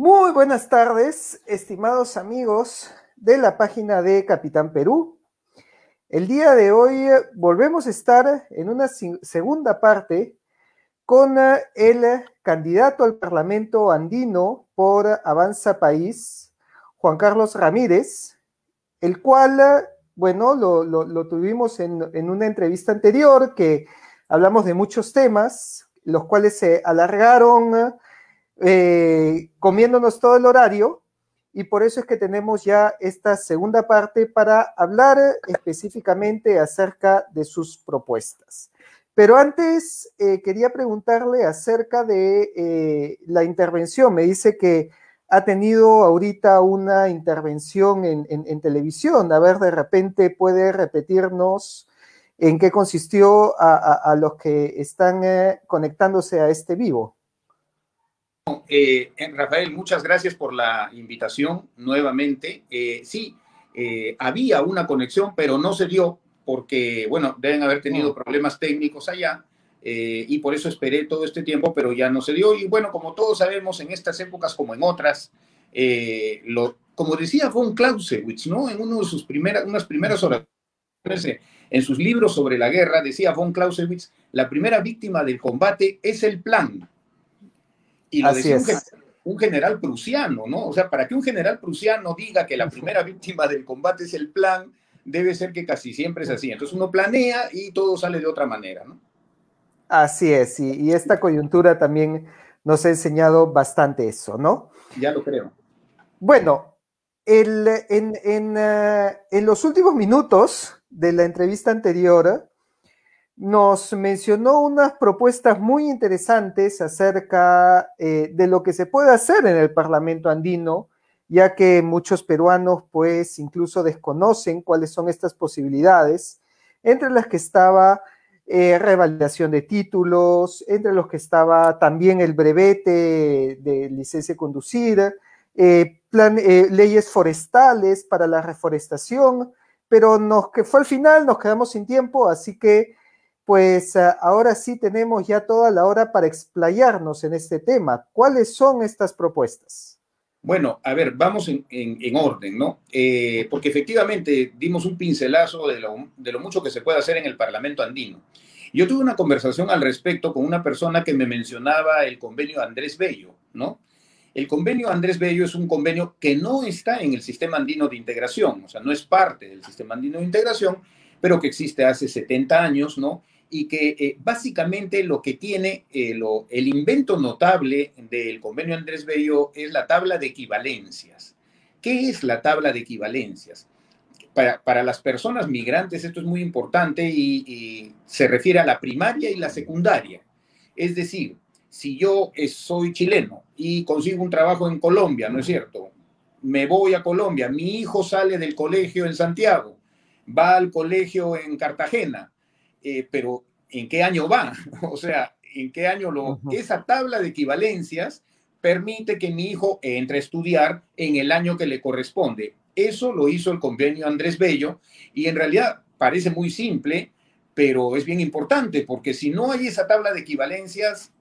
Muy buenas tardes, estimados amigos de la página de Capitán Perú. El día de hoy volvemos a estar en una segunda parte con el candidato al Parlamento andino por Avanza País, Juan Carlos Ramírez, el cual, bueno, lo tuvimos en una entrevista anterior que hablamos de muchos temas, los cuales se alargaron comiéndonos todo el horario, y por eso es que tenemos ya esta segunda parte para hablar específicamente acerca de sus propuestas. Pero antes quería preguntarle acerca de la intervención. Me dice que ha tenido ahorita una intervención en televisión. A ver, de repente puede repetirnos en qué consistió a los que están conectándose a este vivo. Rafael, muchas gracias por la invitación nuevamente. Sí, había una conexión, pero no se dio porque, bueno, deben haber tenido problemas técnicos allá y por eso esperé todo este tiempo, pero ya no se dio. Y bueno, como todos sabemos, en estas épocas como en otras, como decía von Clausewitz, ¿no? En unas primeras oraciones, en sus libros sobre la guerra, decía von Clausewitz, la primera víctima del combate es el plan. Y lo Así decía es. un general prusiano, ¿no? O sea, para que un general prusiano diga que la primera víctima del combate es el plan, debe ser que casi siempre es así. Entonces uno planea y todo sale de otra manera, ¿no? Así es, y esta coyuntura también nos ha enseñado bastante eso, ¿no? Ya lo creo. Bueno, en los últimos minutos de la entrevista anterior, nos mencionó unas propuestas muy interesantes acerca de lo que se puede hacer en el Parlamento andino, ya que muchos peruanos pues incluso desconocen cuáles son estas posibilidades, entre las que estaba revalidación de títulos, entre los que estaba también el brevete de licencia de conducir, leyes forestales para la reforestación, pero que fue al final, nos quedamos sin tiempo, así que pues ahora sí tenemos ya toda la hora para explayarnos en este tema. ¿Cuáles son estas propuestas? Bueno, a ver, vamos en orden, ¿no? Porque efectivamente dimos un pincelazo de lo mucho que se puede hacer en el Parlamento andino. Yo tuve una conversación al respecto con una persona que me mencionaba el convenio Andrés Bello, ¿no? El convenio Andrés Bello es un convenio que no está en el sistema andino de integración, o sea, no es parte del sistema andino de integración, pero que existe hace 70 años, ¿no? Y que básicamente lo que tiene el invento notable del convenio Andrés Bello es la tabla de equivalencias. ¿Qué es la tabla de equivalencias? Para las personas migrantes esto es muy importante y se refiere a la primaria y la secundaria. Es decir, si yo soy chileno y consigo un trabajo en Colombia, ¿no es cierto? Me voy a Colombia, mi hijo sale del colegio en Santiago, va al colegio en Cartagena, pero ¿en qué año va? O sea, ¿en qué año esa tabla de equivalencias permite que mi hijo entre a estudiar en el año que le corresponde? Eso lo hizo el convenio Andrés Bello y en realidad parece muy simple, pero es bien importante porque si no hay esa tabla de equivalencias,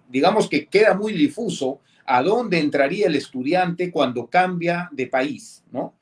digamos que queda muy difuso a dónde entraría el estudiante cuando cambia de país, ¿no?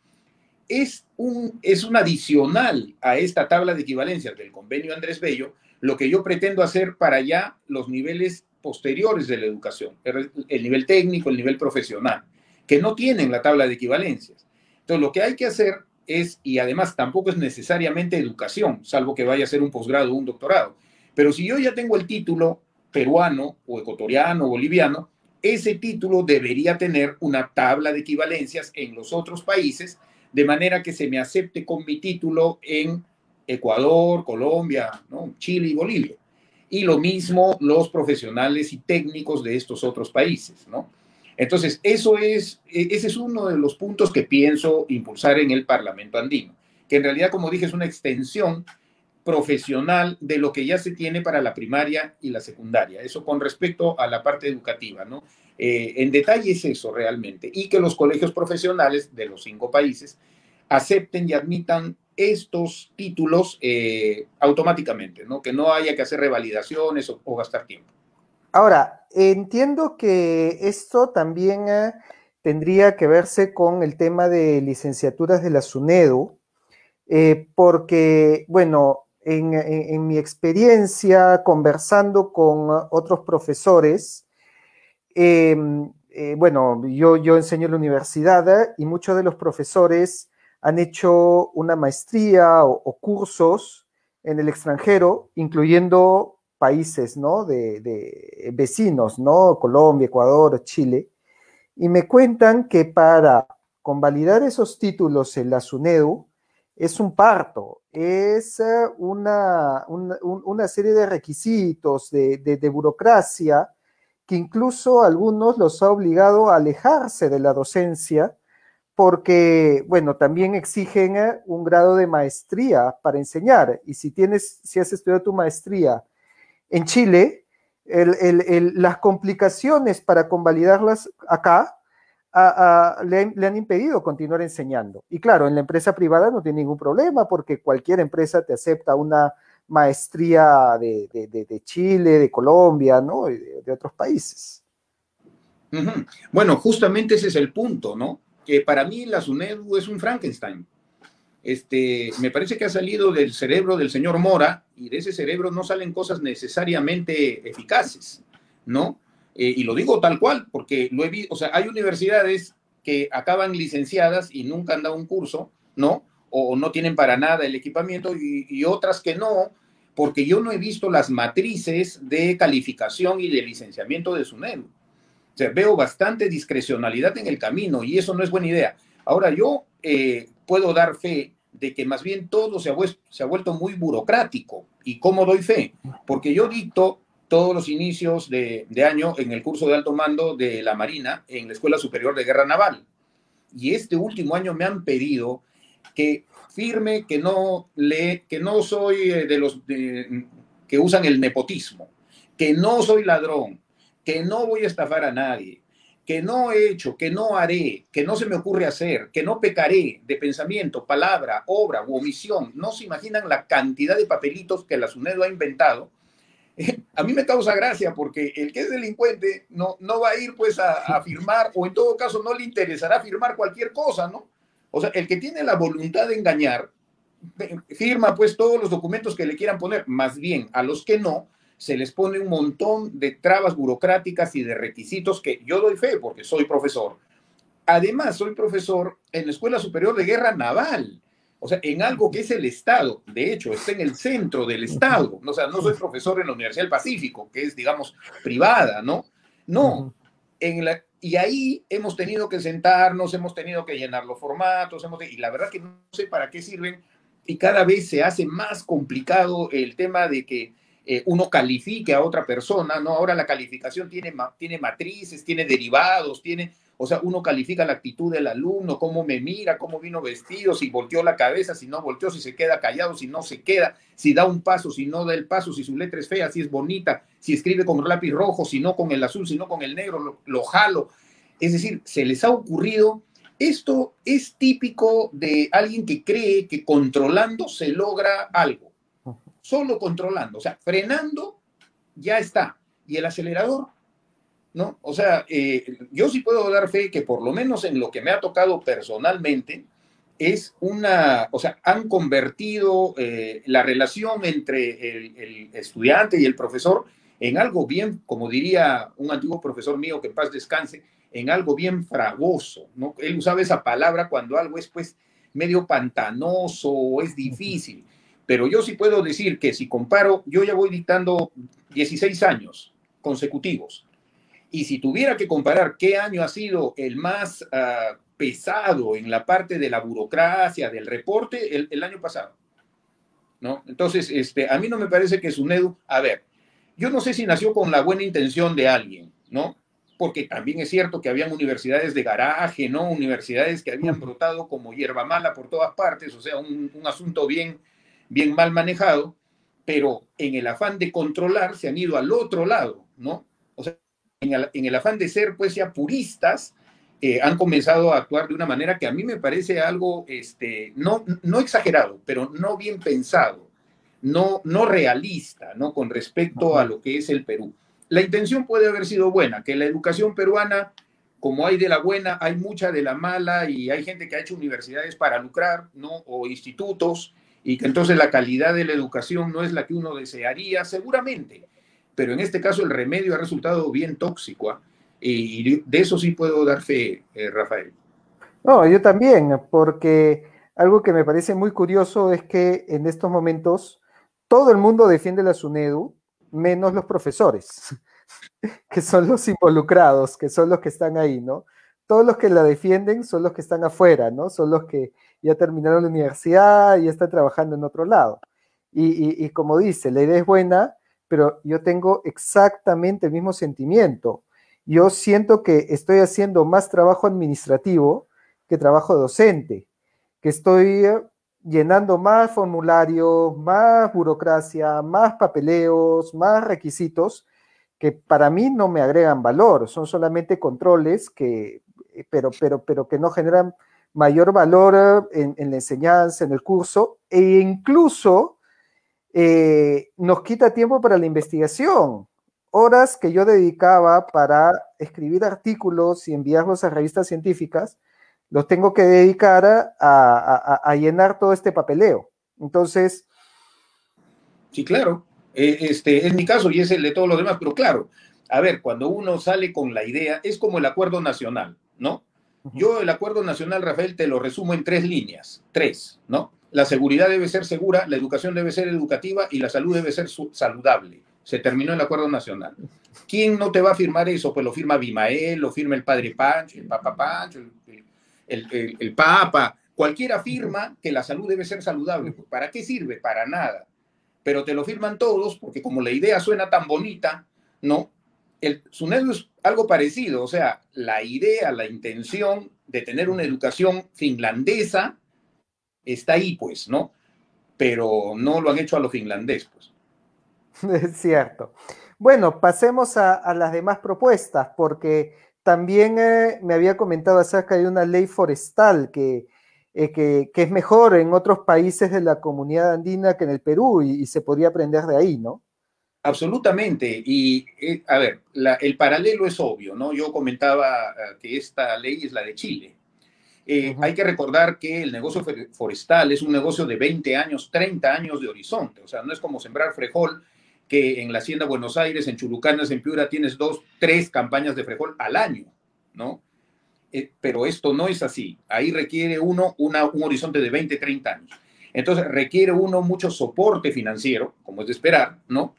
Es un adicional a esta tabla de equivalencias del convenio Andrés Bello, lo que yo pretendo hacer para ya los niveles posteriores de la educación, el nivel técnico, el nivel profesional, que no tienen la tabla de equivalencias. Entonces, lo que hay que hacer es, y además tampoco es necesariamente educación, salvo que vaya a ser un posgrado o un doctorado, pero si yo ya tengo el título peruano o ecuatoriano o boliviano, ese título debería tener una tabla de equivalencias en los otros países, de manera que se me acepte con mi título en Ecuador, Colombia, ¿no? Chile y Bolivia. Y lo mismo los profesionales y técnicos de estos otros países, ¿no? Entonces, ese es uno de los puntos que pienso impulsar en el Parlamento andino, que en realidad, como dije, es una extensión profesional de lo que ya se tiene para la primaria y la secundaria. Eso con respecto a la parte educativa, ¿no? En detalle es eso realmente. Y que los colegios profesionales de los 5 países acepten y admitan estos títulos automáticamente, ¿no? Que no haya que hacer revalidaciones o gastar tiempo. Ahora, entiendo que esto también tendría que verse con el tema de licenciaturas de la SUNEDU, porque, bueno, en mi experiencia conversando con otros profesores, eh, bueno, yo enseño en la universidad y muchos de los profesores han hecho una maestría o cursos en el extranjero, incluyendo países, ¿no? De vecinos, ¿no? Colombia, Ecuador, Chile, y me cuentan que para convalidar esos títulos en la SUNEDU es un parto, es una serie de requisitos, de burocracia, que incluso a algunos los ha obligado a alejarse de la docencia, porque, bueno, también exigen un grado de maestría para enseñar, y si has estudiado tu maestría en Chile, las complicaciones para convalidarlas acá le han impedido continuar enseñando. Y claro, en la empresa privada no tiene ningún problema porque cualquier empresa te acepta una maestría de Chile, de Colombia, ¿no? Y de otros países. Ujú. Bueno, justamente ese es el punto, ¿no? Que para mí la SUNEDU es un Frankenstein. Me parece que ha salido del cerebro del señor Mora y de ese cerebro no salen cosas necesariamente eficaces, ¿no? Y lo digo tal cual, porque lo he visto, o sea, hay universidades que acaban licenciadas y nunca han dado un curso, ¿no? O no tienen para nada el equipamiento y otras que no, porque yo no he visto las matrices de calificación y de licenciamiento de SUNEDU. O sea, veo bastante discrecionalidad en el camino y eso no es buena idea. Ahora, yo puedo dar fe de que más bien todo se ha vuelto muy burocrático. ¿Y cómo doy fe? Porque yo dicto todos los inicios de año en el curso de alto mando de la Marina en la Escuela Superior de Guerra Naval. Y este último año me han pedido que firme que no soy de los que usan el nepotismo, que no soy ladrón, que no voy a estafar a nadie, que no he hecho, que no haré, que no se me ocurre hacer, que no pecaré de pensamiento, palabra, obra u omisión. No se imaginan la cantidad de papelitos que la SUNEDU ha inventado. A mí me causa gracia porque el que es delincuente no va a ir pues a firmar o en todo caso no le interesará firmar cualquier cosa, ¿no? O sea, el que tiene la voluntad de engañar firma pues todos los documentos que le quieran poner, más bien a los que no, se les pone un montón de trabas burocráticas y de requisitos que yo doy fe porque soy profesor. Además, soy profesor en la Escuela Superior de Guerra Naval, o sea, en algo que es el Estado. De hecho, está en el centro del Estado. O sea, no soy profesor en la Universidad del Pacífico, que es, digamos, privada, ¿no? No. Y ahí hemos tenido que sentarnos, hemos tenido que llenar los formatos, y la verdad que no sé para qué sirven y cada vez se hace más complicado el tema de que uno califique a otra persona, ¿no? Ahora la calificación tiene matrices, tiene derivados, o sea, uno califica la actitud del alumno, cómo me mira, cómo vino vestido, si volteó la cabeza, si no volteó, si se queda callado, si no se queda, si da un paso, si no da el paso, si su letra es fea, si es bonita, si escribe con lápiz rojo, si no con el azul, si no con el negro, lo jalo. Es decir, se les ha ocurrido. Esto es típico de alguien que cree que controlando se logra algo. Solo controlando, o sea, frenando ya está. Y el acelerador, ¿no? O sea, yo sí puedo dar fe que por lo menos en lo que me ha tocado personalmente, o sea, han convertido la relación entre el estudiante y el profesor en algo bien, como diría un antiguo profesor mío que en paz descanse, en algo bien fragoso, ¿no? Él usaba esa palabra cuando algo es pues medio pantanoso o es difícil, pero yo sí puedo decir que si comparo, yo ya voy dictando 16 años consecutivos, y si tuviera que comparar qué año ha sido el más pesado en la parte de la burocracia, del reporte, el año pasado, ¿no? Entonces, a mí no me parece que SUNEDU, a ver, yo no sé si nació con la buena intención de alguien, ¿no? Porque también es cierto que habían universidades de garaje, ¿no? Universidades que habían brotado como hierba mala por todas partes, o sea, un asunto bien mal manejado, pero en el afán de controlar se han ido al otro lado, ¿no? O sea, en el afán de ser, pues, ya puristas, han comenzado a actuar de una manera que a mí me parece algo, no exagerado, pero no bien pensado, no realista, ¿no? Con respecto a lo que es el Perú. La intención puede haber sido buena, que la educación peruana como hay de la buena, hay mucha de la mala y hay gente que ha hecho universidades para lucrar, ¿no? O institutos, y que entonces la calidad de la educación no es la que uno desearía, seguramente. Pero en este caso el remedio ha resultado bien tóxico, ¿eh? Y de eso sí puedo dar fe, Rafael. No, yo también, porque algo que me parece muy curioso es que en estos momentos todo el mundo defiende la SUNEDU, menos los profesores, que son los involucrados, que son los que están ahí, ¿no? Todos los que la defienden son los que están afuera, ¿no? Son los que ya terminaron la universidad y ya están trabajando en otro lado. Y como dice, la idea es buena, pero yo tengo exactamente el mismo sentimiento. Yo siento que estoy haciendo más trabajo administrativo que trabajo docente, que estoy llenando más formularios, más burocracia, más papeleos, más requisitos que para mí no me agregan valor, son solamente controles que, pero que no generan mayor valor en la enseñanza, en el curso, e incluso nos quita tiempo para la investigación. Horas que yo dedicaba para escribir artículos y enviarlos a revistas científicas, los tengo que dedicar a llenar todo este papeleo. Entonces... Sí, claro. Es mi caso y es el de todos los demás, pero claro, a ver, cuando uno sale con la idea, es como el acuerdo nacional, ¿no? Yo el acuerdo nacional, Rafael, te lo resumo en tres líneas, tres, ¿no? La seguridad debe ser segura, la educación debe ser educativa y la salud debe ser saludable. Se terminó el acuerdo nacional. ¿Quién no te va a firmar eso? Pues lo firma Abimael, lo firma el padre Pancho, el papa Pancho, el papa. Cualquiera firma que la salud debe ser saludable. ¿Para qué sirve? Para nada. Pero te lo firman todos porque como la idea suena tan bonita, ¿no? El SUNEDU es algo parecido, o sea, la idea, la intención de tener una educación finlandesa está ahí, pues, ¿no? Pero no lo han hecho a lo finlandés, pues. Es cierto. Bueno, pasemos a las demás propuestas, porque también me había comentado acerca de una ley forestal que es mejor en otros países de la comunidad andina que en el Perú y se podría aprender de ahí, ¿no? Absolutamente. Y, a ver, el paralelo es obvio, ¿no? Yo comentaba que esta ley es la de Chile. Hay que recordar que el negocio forestal es un negocio de 20 años, 30 años de horizonte. O sea, no es como sembrar frijol, que en la Hacienda Buenos Aires, en Chulucanas, en Piura, tienes 2, 3 campañas de frijol al año, ¿no? Pero esto no es así. Ahí requiere uno un horizonte de 20, 30 años. Entonces, requiere uno mucho soporte financiero, como es de esperar, ¿no?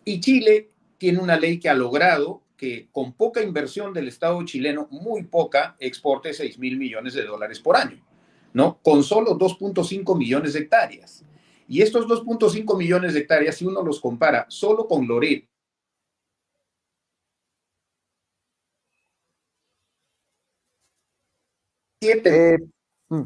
Y Chile tiene una ley que ha logrado que con poca inversión del Estado chileno, muy poca, exporte 6.000 millones de dólares por año, ¿no? Con solo 2.5 millones de hectáreas. Y estos 2.5 millones de hectáreas, si uno los compara solo con Loreto, Eh, mm,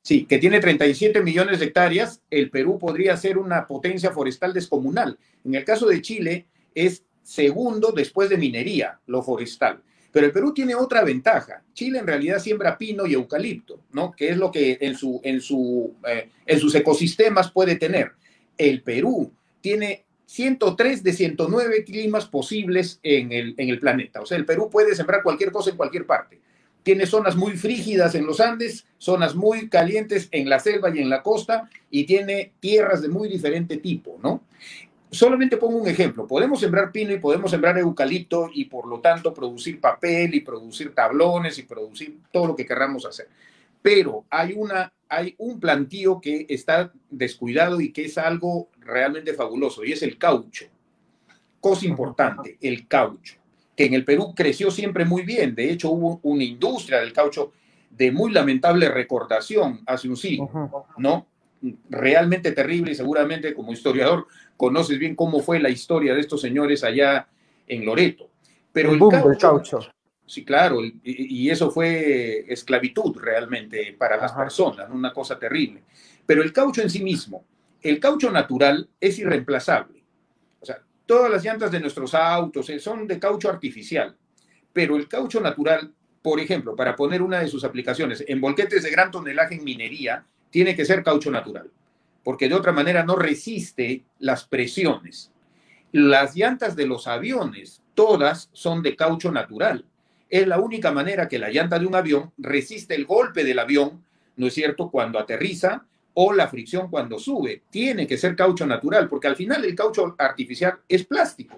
sí, que tiene 37 millones de hectáreas, el Perú podría ser una potencia forestal descomunal. En el caso de Chile, es segundo después de minería, lo forestal. Pero el Perú tiene otra ventaja. Chile en realidad siembra pino y eucalipto, ¿no? Que es lo que en sus ecosistemas puede tener. El Perú tiene 103 de 109 climas posibles en el planeta. O sea, el Perú puede sembrar cualquier cosa en cualquier parte. Tiene zonas muy frígidas en los Andes, zonas muy calientes en la selva y en la costa, y tiene tierras de muy diferente tipo, ¿no? Solamente pongo un ejemplo. Podemos sembrar pino y podemos sembrar eucalipto y por lo tanto producir papel y producir tablones y producir todo lo que queramos hacer. Pero hay un plantío que está descuidado y que es algo realmente fabuloso y es el caucho. Cosa importante, el caucho, que en el Perú creció siempre muy bien. De hecho, hubo una industria del caucho de muy lamentable recordación hace un siglo, ¿no? Realmente terrible y seguramente como historiador conoces bien cómo fue la historia de estos señores allá en Loreto. Pero el el boom del caucho, caucho. sí, claro, y eso fue esclavitud realmente para las Ajá. personas, una cosa terrible. Pero el caucho en sí mismo, el caucho natural es irreemplazable. O sea, todas las llantas de nuestros autos son de caucho artificial, pero el caucho natural, por ejemplo, para poner una de sus aplicaciones, en volquetes de gran tonelaje en minería, tiene que ser caucho natural, porque de otra manera no resiste las presiones. Las llantas de los aviones, todas son de caucho natural. Es la única manera que la llanta de un avión resiste el golpe del avión, ¿no es cierto?, cuando aterriza o la fricción cuando sube. Tiene que ser caucho natural, porque al final el caucho artificial es plástico,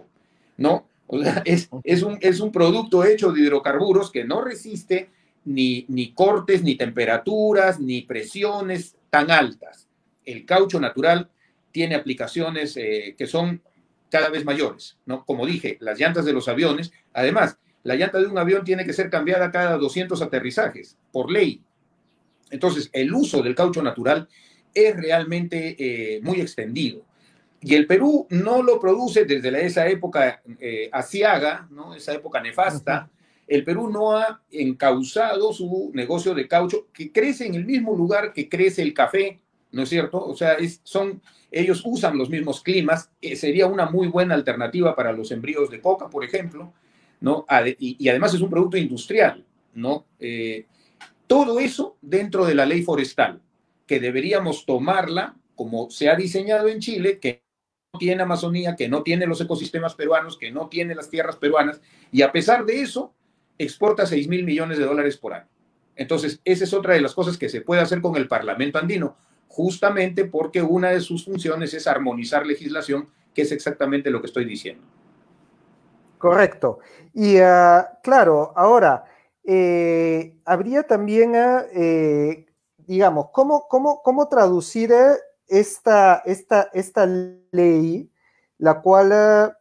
¿no? O sea, es un producto hecho de hidrocarburos que no resiste ni cortes, ni temperaturas, ni presiones tan altas. El caucho natural tiene aplicaciones que son cada vez mayores, ¿no? Como dije, las llantas de los aviones, además, la llanta de un avión tiene que ser cambiada cada 200 aterrizajes, por ley. Entonces, el uso del caucho natural es realmente muy extendido. Y el Perú no lo produce desde esa época aciaga, ¿no? Esa época nefasta. El Perú no ha encauzado su negocio de caucho, que crece en el mismo lugar que crece el café, ¿no es cierto? O sea, ellos usan los mismos climas. Sería una muy buena alternativa para los sembríos de coca, por ejemplo, ¿no? Y además es un producto industrial, ¿no? Todo eso dentro de la ley forestal, que deberíamos tomarla como se ha diseñado en Chile, que no tiene Amazonía, que no tiene los ecosistemas peruanos, que no tiene las tierras peruanas, y a pesar de eso, exporta 6.000 millones de dólares por año. Entonces, esa es otra de las cosas que se puede hacer con el Parlamento andino, justamente porque una de sus funciones es armonizar legislación, que es exactamente lo que estoy diciendo. Correcto. Y claro, ahora, habría también, digamos, ¿cómo traducir esta ley, la cual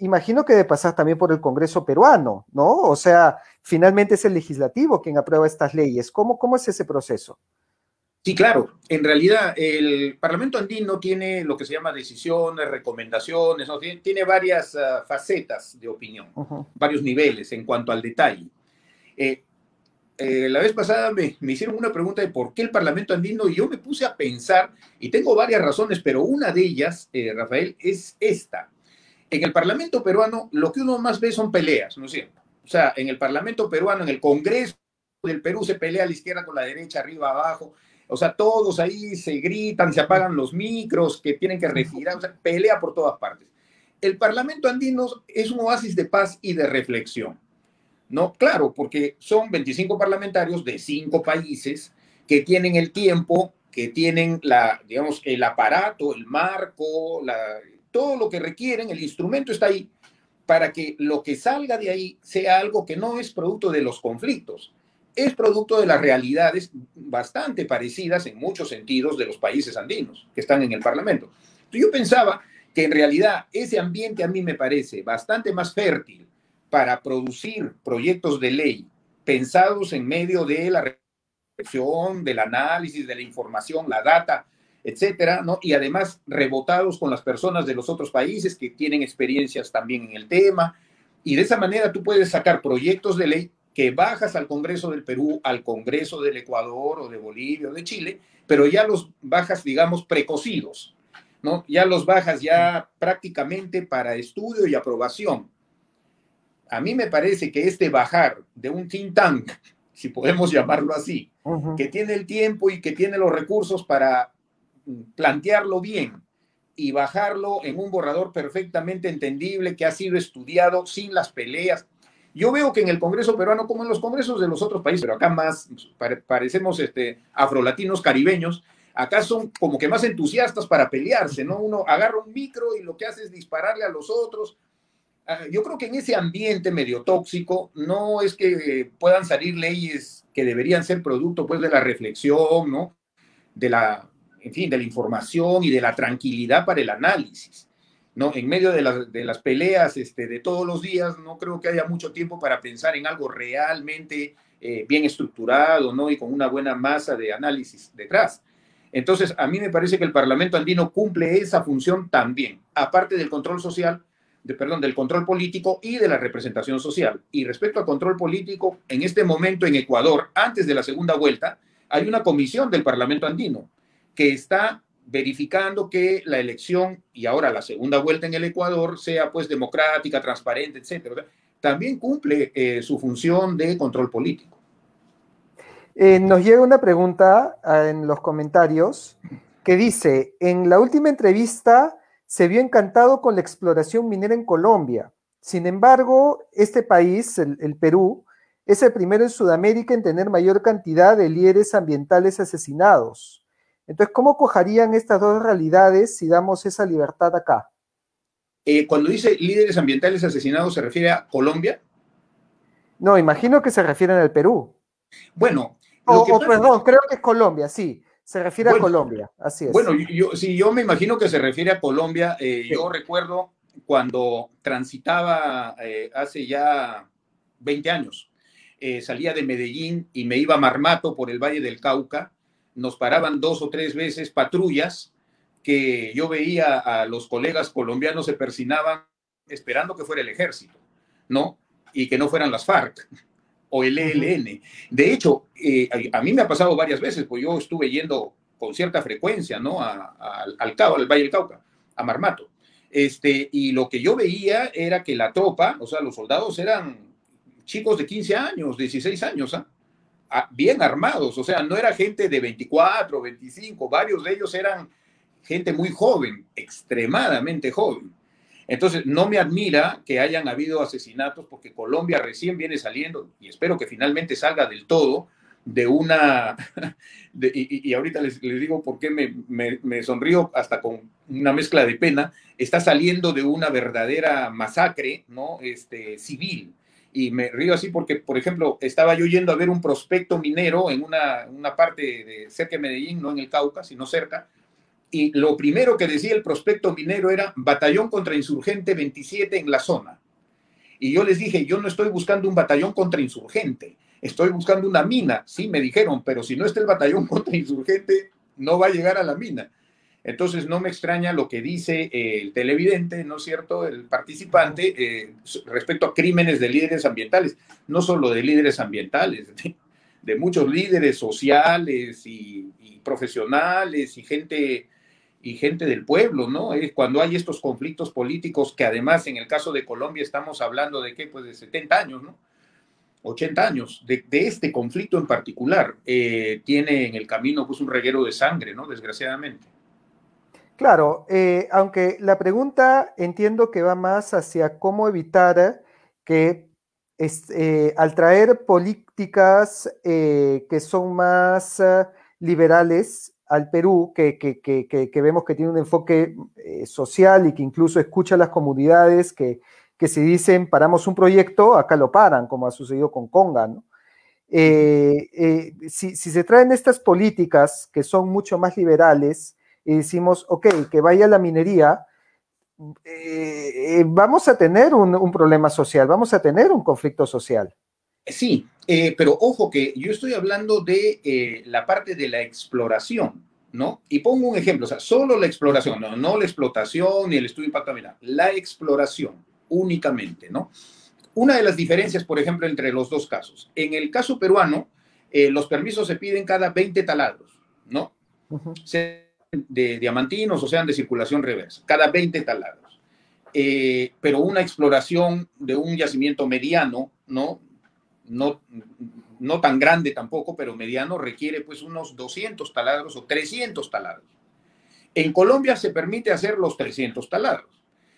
imagino que debe pasar también por el Congreso peruano, ¿no? O sea, finalmente es el legislativo quien aprueba estas leyes. ¿Cómo es ese proceso? Sí, claro. En realidad, el Parlamento andino tiene lo que se llama decisiones, recomendaciones, ¿no? Tiene varias facetas de opinión, varios niveles en cuanto al detalle. La vez pasada me hicieron una pregunta de por qué el Parlamento andino, y yo me puse a pensar, y tengo varias razones, pero una de ellas, Rafael, es esta. En el Parlamento peruano, lo que uno más ve son peleas, ¿no es cierto? O sea, en el Parlamento peruano, en el Congreso del Perú, se pelea a la izquierda con la derecha, arriba, abajo. O sea, todos ahí se gritan, se apagan los micros, que tienen que retirar, o sea, pelea por todas partes. El Parlamento andino es un oasis de paz y de reflexión, ¿no? Claro, porque son 25 parlamentarios de 5 países que tienen el tiempo, que tienen digamos, el aparato, el marco, todo lo que requieren, el instrumento está ahí para que lo que salga de ahí sea algo que no es producto de los conflictos, es producto de las realidades bastante parecidas en muchos sentidos de los países andinos que están en el Parlamento. Entonces yo pensaba que en realidad ese ambiente a mí me parece bastante más fértil para producir proyectos de ley pensados en medio de la reflexión, del análisis, de la información, la data, etcétera, ¿no? Y además rebotados con las personas de los otros países que tienen experiencias también en el tema. Y de esa manera tú puedes sacar proyectos de ley que bajas al Congreso del Perú, al Congreso del Ecuador o de Bolivia o de Chile, pero ya los bajas, digamos, precocidos, ¿no? Ya los bajas ya prácticamente para estudio y aprobación. A mí me parece que este bajar de un think tank, si podemos llamarlo así, que tiene el tiempo y que tiene los recursos para plantearlo bien y bajarlo en un borrador perfectamente entendible que ha sido estudiado sin las peleas. Yo veo que en el Congreso peruano, como en los congresos de los otros países, pero acá más parecemos afrolatinos caribeños, acá son como que más entusiastas para pelearse, ¿no? Uno agarra un micro y lo que hace es dispararle a los otros. Yo creo que en ese ambiente medio tóxico no es que puedan salir leyes que deberían ser producto pues de la reflexión, ¿no? En fin, de la información y de la tranquilidad para el análisis, ¿no? En medio de las peleas de todos los días, no creo que haya mucho tiempo para pensar en algo realmente bien estructurado, ¿no? Y con una buena masa de análisis detrás. Entonces, a mí me parece que el Parlamento andino cumple esa función también, aparte del control social, del control político y de la representación social. Y respecto al control político, en este momento en Ecuador, antes de la segunda vuelta, hay una comisión del Parlamento andino que está verificando que la elección y ahora la segunda vuelta en el Ecuador sea pues democrática, transparente, etcétera. También cumple su función de control político. Nos llega una pregunta en los comentarios que dice, en la última entrevista se vio encantado con la exploración minera en Colombia. Sin embargo, este país, el Perú, Es el primero en Sudamérica en tener mayor cantidad de líderes ambientales asesinados. Entonces, ¿cómo cojarían estas dos realidades si damos esa libertad acá? Cuando dice líderes ambientales asesinados, ¿se refiere a Colombia? No, imagino que se refieren al Perú. Bueno, lo que pasa Perdón, creo que es Colombia, sí. Se refiere a bueno, Colombia, así bueno, es. sí, yo me imagino que se refiere a Colombia. Yo Sí. recuerdo cuando transitaba hace ya 20 años, salía de Medellín y me iba a Marmato por el Valle del Cauca. Nos paraban 2 o 3 veces patrullas que yo veía a los colegas colombianos se persinaban esperando que fuera el ejército, ¿no? Y que no fueran las FARC o el Ujú. ELN. De hecho, a mí me ha pasado varias veces, pues yo estuve yendo con cierta frecuencia, ¿no? Al Valle del Cauca, a Marmato. Y lo que yo veía era que la tropa, o sea, los soldados eran chicos de 15 años, 16 años, ¿ah? Bien armados, o sea, no era gente de 24, 25, varios de ellos eran gente muy joven, extremadamente joven. Entonces, no me admira que hayan habido asesinatos porque Colombia recién viene saliendo, y espero que finalmente salga del todo, de una... y ahorita les digo por qué me sonrío hasta con una mezcla de pena, está saliendo de una verdadera masacre, ¿no? Civil. Y me río así porque, por ejemplo, estaba yo yendo a ver un prospecto minero en una parte de cerca de Medellín, no en el Cauca, sino cerca, y lo primero que decía el prospecto minero era Batallón Contrainsurgente 27 en la zona. Y yo les dije, yo no estoy buscando un batallón contrainsurgente, estoy buscando una mina. Sí, me dijeron, pero si no está el batallón contrainsurgente, no va a llegar a la mina. Entonces no me extraña lo que dice el televidente, ¿no es cierto?, el Ujú. participante respecto a crímenes de líderes ambientales, no solo de líderes ambientales, de muchos líderes sociales y profesionales y gente del pueblo, ¿no? Cuando hay estos conflictos políticos que además en el caso de Colombia estamos hablando de qué, pues de 70 años, ¿no? 80 años de este conflicto en particular, tiene en el camino pues un reguero de sangre, ¿no? Desgraciadamente. Claro, aunque la pregunta entiendo que va más hacia cómo evitar que al traer políticas que son más liberales al Perú, que vemos que tiene un enfoque social y que incluso escucha a las comunidades que si dicen paramos un proyecto, acá lo paran, como ha sucedido con Conga, ¿no? Uh -huh. Si se traen estas políticas que son mucho más liberales y decimos, ok, que vaya la minería, vamos a tener un problema social, vamos a tener un conflicto social. Sí, pero ojo que yo estoy hablando de la parte de la exploración, ¿no? Y pongo un ejemplo, o sea, solo la exploración, no la explotación ni el estudio de impacto ambiental, la exploración únicamente, ¿no? Una de las diferencias, por ejemplo, entre los dos casos. En el caso peruano, los permisos se piden cada 20 taladros, ¿no? Uh -huh. Sean de diamantinos o sean de circulación reversa, cada 20 taladros. Pero una exploración de un yacimiento mediano, ¿no? No, no tan grande tampoco, pero mediano, requiere pues unos 200 taladros o 300 taladros. En Colombia se permite hacer los 300 taladros,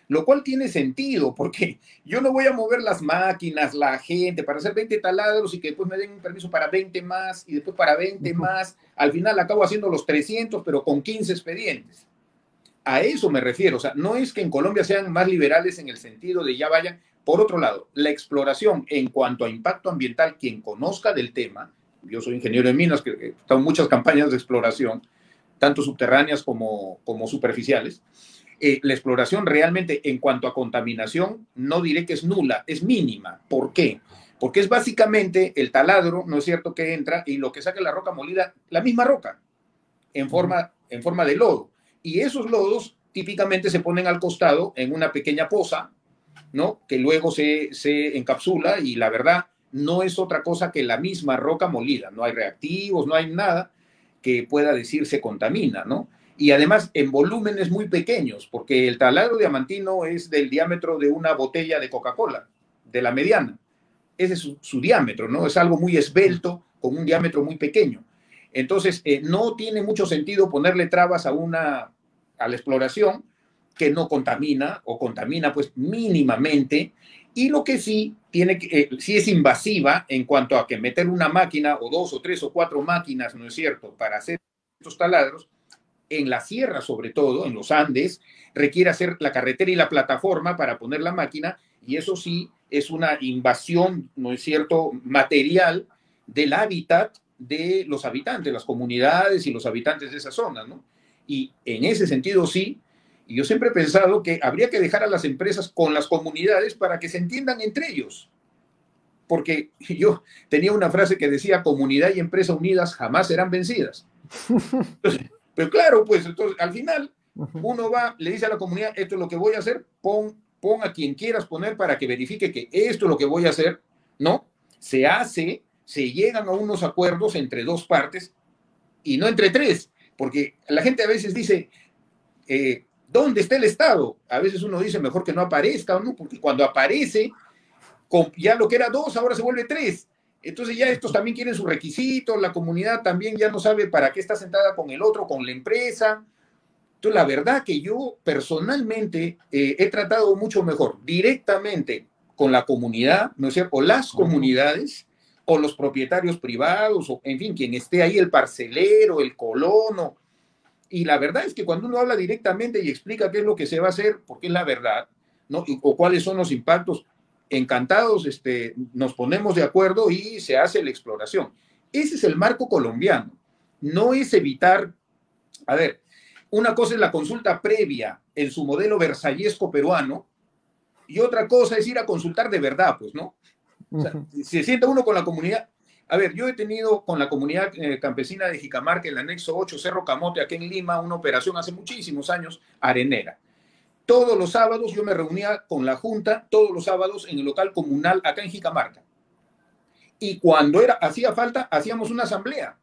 lo cual tiene sentido, porque yo no voy a mover las máquinas, la gente, para hacer 20 taladros y que después me den un permiso para 20 más y después para 20 más. Al final acabo haciendo los 300, pero con 15 expedientes. A eso me refiero. O sea, no es que en Colombia sean más liberales en el sentido de ya vayan. Por otro lado, la exploración en cuanto a impacto ambiental, quien conozca del tema, yo soy ingeniero de minas, que he estado en muchas campañas de exploración, tanto subterráneas como superficiales. La exploración realmente en cuanto a contaminación, no diré que es nula, es mínima. ¿Por qué? Porque es básicamente el taladro, ¿no es cierto?, que entra y lo que saca la roca molida, la misma roca, en forma de lodo. Y esos lodos típicamente se ponen al costado en una pequeña poza, ¿no?, que luego se encapsula y la verdad no es otra cosa que la misma roca molida. No hay reactivos, no hay nada que pueda decir se contamina, ¿no? Y además en volúmenes muy pequeños, porque el taladro diamantino es del diámetro de una botella de Coca-Cola, de la mediana. Ese es su diámetro, ¿no? Es algo muy esbelto, con un diámetro muy pequeño. Entonces, no tiene mucho sentido ponerle trabas a la exploración que no contamina o contamina pues mínimamente Y lo que sí sí es invasiva en cuanto a que meter una máquina o dos o tres o cuatro máquinas, ¿no es cierto?, para hacer estos taladros, en la sierra sobre todo, en los Andes, requiere hacer la carretera y la plataforma para poner la máquina, y eso sí es una invasión, ¿no es cierto?, material del hábitat de los habitantes, las comunidades y los habitantes de esa zona, ¿no? Y en ese sentido sí, y yo siempre he pensado que habría que dejar a las empresas con las comunidades para que se entiendan entre ellos, porque yo tenía una frase que decía, comunidad y empresa unidas jamás serán vencidas. Entonces, pero claro, pues entonces al final uno va, le dice a la comunidad, esto es lo que voy a hacer, pon a quien quieras poner para que verifique que esto es lo que voy a hacer, ¿no? Se hace, se llegan a unos acuerdos entre dos partes y no entre tres, porque la gente a veces dice, ¿dónde está el Estado? A veces uno dice mejor que no aparezca, ¿no? Porque cuando aparece, ya lo que era dos, ahora se vuelve tres. Entonces ya estos también quieren sus requisitos, la comunidad también ya no sabe para qué está sentada con el otro, con la empresa. Entonces la verdad que yo personalmente he tratado mucho mejor directamente con la comunidad, ¿no es cierto? O las comunidades, o los propietarios privados, o en fin, quien esté ahí, el parcelero, el colono. Y la verdad es que cuando uno habla directamente y explica qué es lo que se va a hacer, porque es la verdad, ¿no? O cuáles son los impactos, encantados, nos ponemos de acuerdo y se hace la exploración. Ese es el marco colombiano. No es evitar, a ver, una cosa es la consulta previa en su modelo versallesco peruano y otra cosa es ir a consultar de verdad, pues, ¿no? O sea, se sienta uno con la comunidad. A ver, yo he tenido con la comunidad campesina de Jicamarca, en el anexo 8, Cerro Camote, aquí en Lima, una operación hace muchísimos años, arenera. Todos los sábados yo me reunía con la Junta, todos los sábados en el local comunal acá en Jicamarca. Y cuando hacía falta, hacíamos una asamblea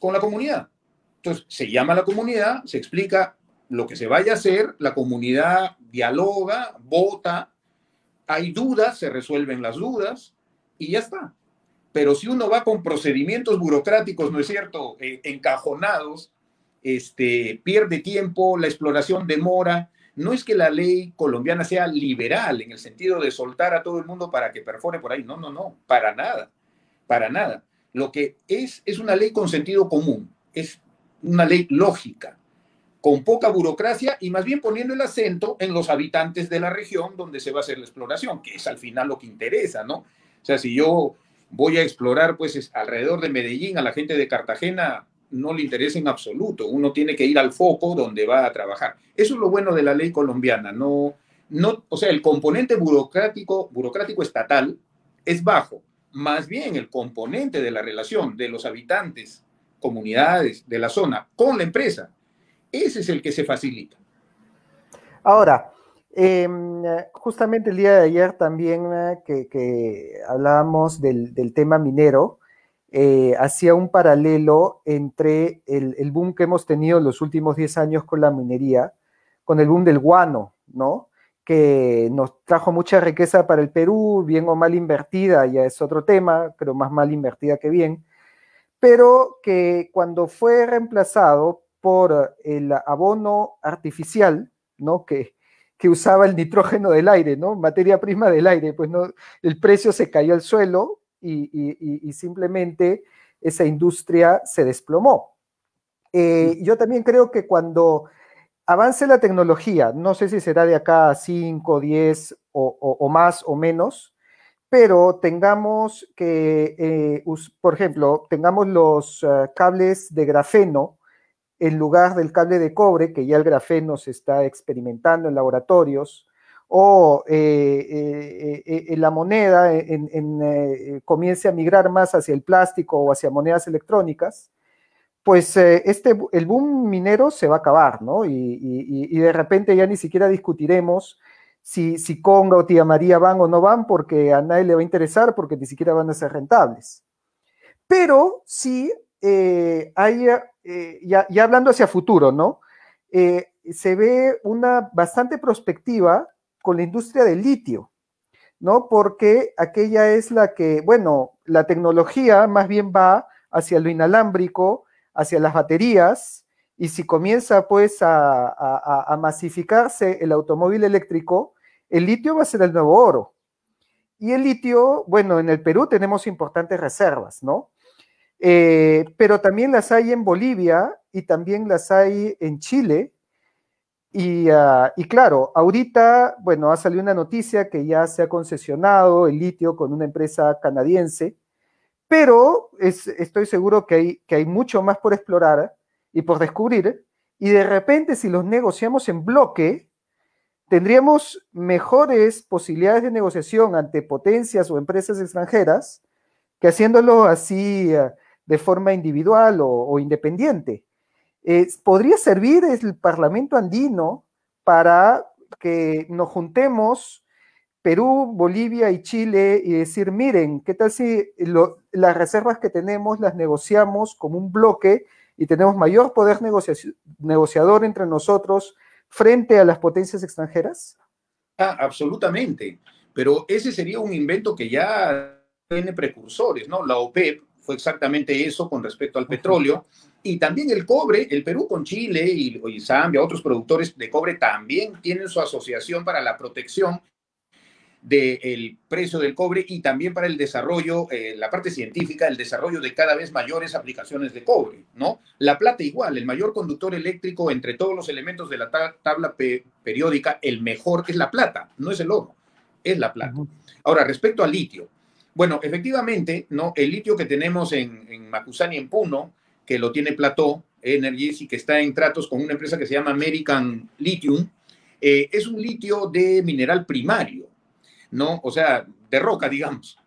con la comunidad. Entonces, se llama a la comunidad, se explica lo que se vaya a hacer, la comunidad dialoga, vota, hay dudas, se resuelven las dudas y ya está. Pero si uno va con procedimientos burocráticos, ¿no es cierto?, encajonados, pierde tiempo, la exploración demora. No es que la ley colombiana sea liberal en el sentido de soltar a todo el mundo para que perfore por ahí. No, no, no, para nada, para nada. Lo que es una ley con sentido común, es una ley lógica, con poca burocracia y más bien poniendo el acento en los habitantes de la región donde se va a hacer la exploración, que es al final lo que interesa, ¿no? O sea, si yo voy a explorar, pues, alrededor de Medellín, a la gente de Cartagena no le interesa en absoluto. Uno tiene que ir al foco donde va a trabajar. Eso es lo bueno de la ley colombiana. O sea, el componente burocrático estatal es bajo. Más bien el componente de la relación de los habitantes, comunidades de la zona con la empresa, ese es el que se facilita. Ahora, justamente el día de ayer también que hablábamos del tema minero, hacía un paralelo entre el boom que hemos tenido en los últimos 10 años con la minería, con el boom del guano, ¿no? Que nos trajo mucha riqueza para el Perú, bien o mal invertida, ya es otro tema, pero más mal invertida que bien, pero que cuando fue reemplazado por el abono artificial, ¿no? Que usaba el nitrógeno del aire, ¿no? Materia prima del aire, pues no, el precio se cayó al suelo y simplemente esa industria se desplomó. Yo también creo que cuando avance la tecnología, no sé si será de acá a 5, 10 o más o menos, pero tengamos que, por ejemplo, tengamos los cables de grafeno en lugar del cable de cobre, que ya el grafeno se está experimentando en laboratorios, o la moneda comience a migrar más hacia el plástico o hacia monedas electrónicas, pues el boom minero se va a acabar, ¿no? Y de repente ya ni siquiera discutiremos si Conga o Tía María van o no van, porque a nadie le va a interesar, porque ni siquiera van a ser rentables. Pero sí ya hablando hacia futuro, ¿no? Se ve una bastante perspectiva con la industria del litio, ¿no? Porque aquella es la que, bueno, la tecnología más bien va hacia lo inalámbrico, hacia las baterías, y si comienza pues a masificarse el automóvil eléctrico, el litio va a ser el nuevo oro. Y el litio, bueno, en el Perú tenemos importantes reservas, ¿no? Pero también las hay en Bolivia y también las hay en Chile. Y claro, ahorita, bueno, ha salido una noticia que ya se ha concesionado el litio con una empresa canadiense, pero estoy seguro que hay mucho más por explorar y por descubrir. Y de repente, si los negociamos en bloque, tendríamos mejores posibilidades de negociación ante potencias o empresas extranjeras que haciéndolo así de forma individual o independiente. ¿Podría servir el Parlamento andino para que nos juntemos Perú, Bolivia y Chile y decir, miren, ¿qué tal si las reservas que tenemos las negociamos como un bloque y tenemos mayor poder negociador entre nosotros frente a las potencias extranjeras? Ah, absolutamente. Pero ese sería un invento que ya tiene precursores, ¿no? La OPEP fue exactamente eso con respecto al petróleo. Y también el cobre, el Perú con Chile y Zambia, otros productores de cobre también tienen su asociación para la protección del precio del cobre y también para el desarrollo, la parte científica, el desarrollo de cada vez mayores aplicaciones de cobre, ¿no? La plata igual, el mayor conductor eléctrico entre todos los elementos de la tabla periódica, el mejor es la plata, no es el oro, es la plata. Ahora, respecto al litio, bueno, efectivamente, ¿no? El litio que tenemos en Macusani, en Puno, que lo tiene Plateau Energies y que está en tratos con una empresa que se llama American Lithium, es un litio de mineral primario, ¿no? O sea, de roca, digamos.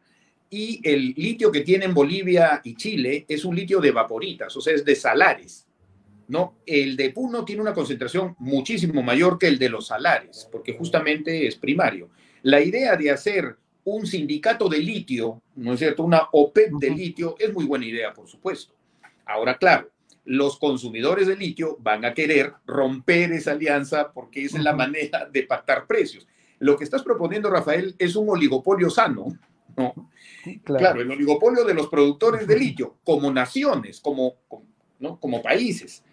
Y el litio que tienen Bolivia y Chile es un litio de vaporitas, o sea, es de salares, ¿no? El de Puno tiene una concentración muchísimo mayor que el de los salares, porque justamente es primario. La idea de hacer un sindicato de litio, ¿no es cierto? Una OPEP de litio es muy buena idea, por supuesto. Ahora, claro, los consumidores de litio van a querer romper esa alianza porque esa es la manera de pactar precios. Lo que estás proponiendo, Rafael, es un oligopolio sano, ¿no? Claro, el oligopolio de los productores de litio, como naciones, ¿no? Como países.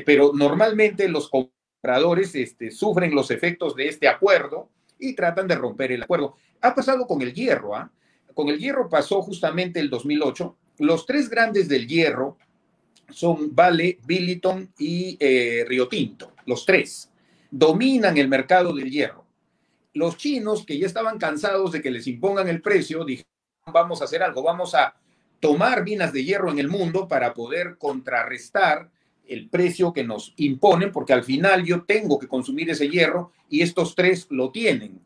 Pero normalmente los compradores sufren los efectos de este acuerdo y tratan de romper el acuerdo. Ha pasado con el hierro, ¿ah? Con el hierro pasó justamente el 2008. Los tres grandes del hierro son Vale, Billiton y Río Tinto. Los tres dominan el mercado del hierro. Los chinos, que ya estaban cansados de que les impongan el precio, dijeron, vamos a hacer algo, vamos a tomar minas de hierro en el mundo para poder contrarrestar el precio que nos imponen, porque al final yo tengo que consumir ese hierro y estos tres lo tienen,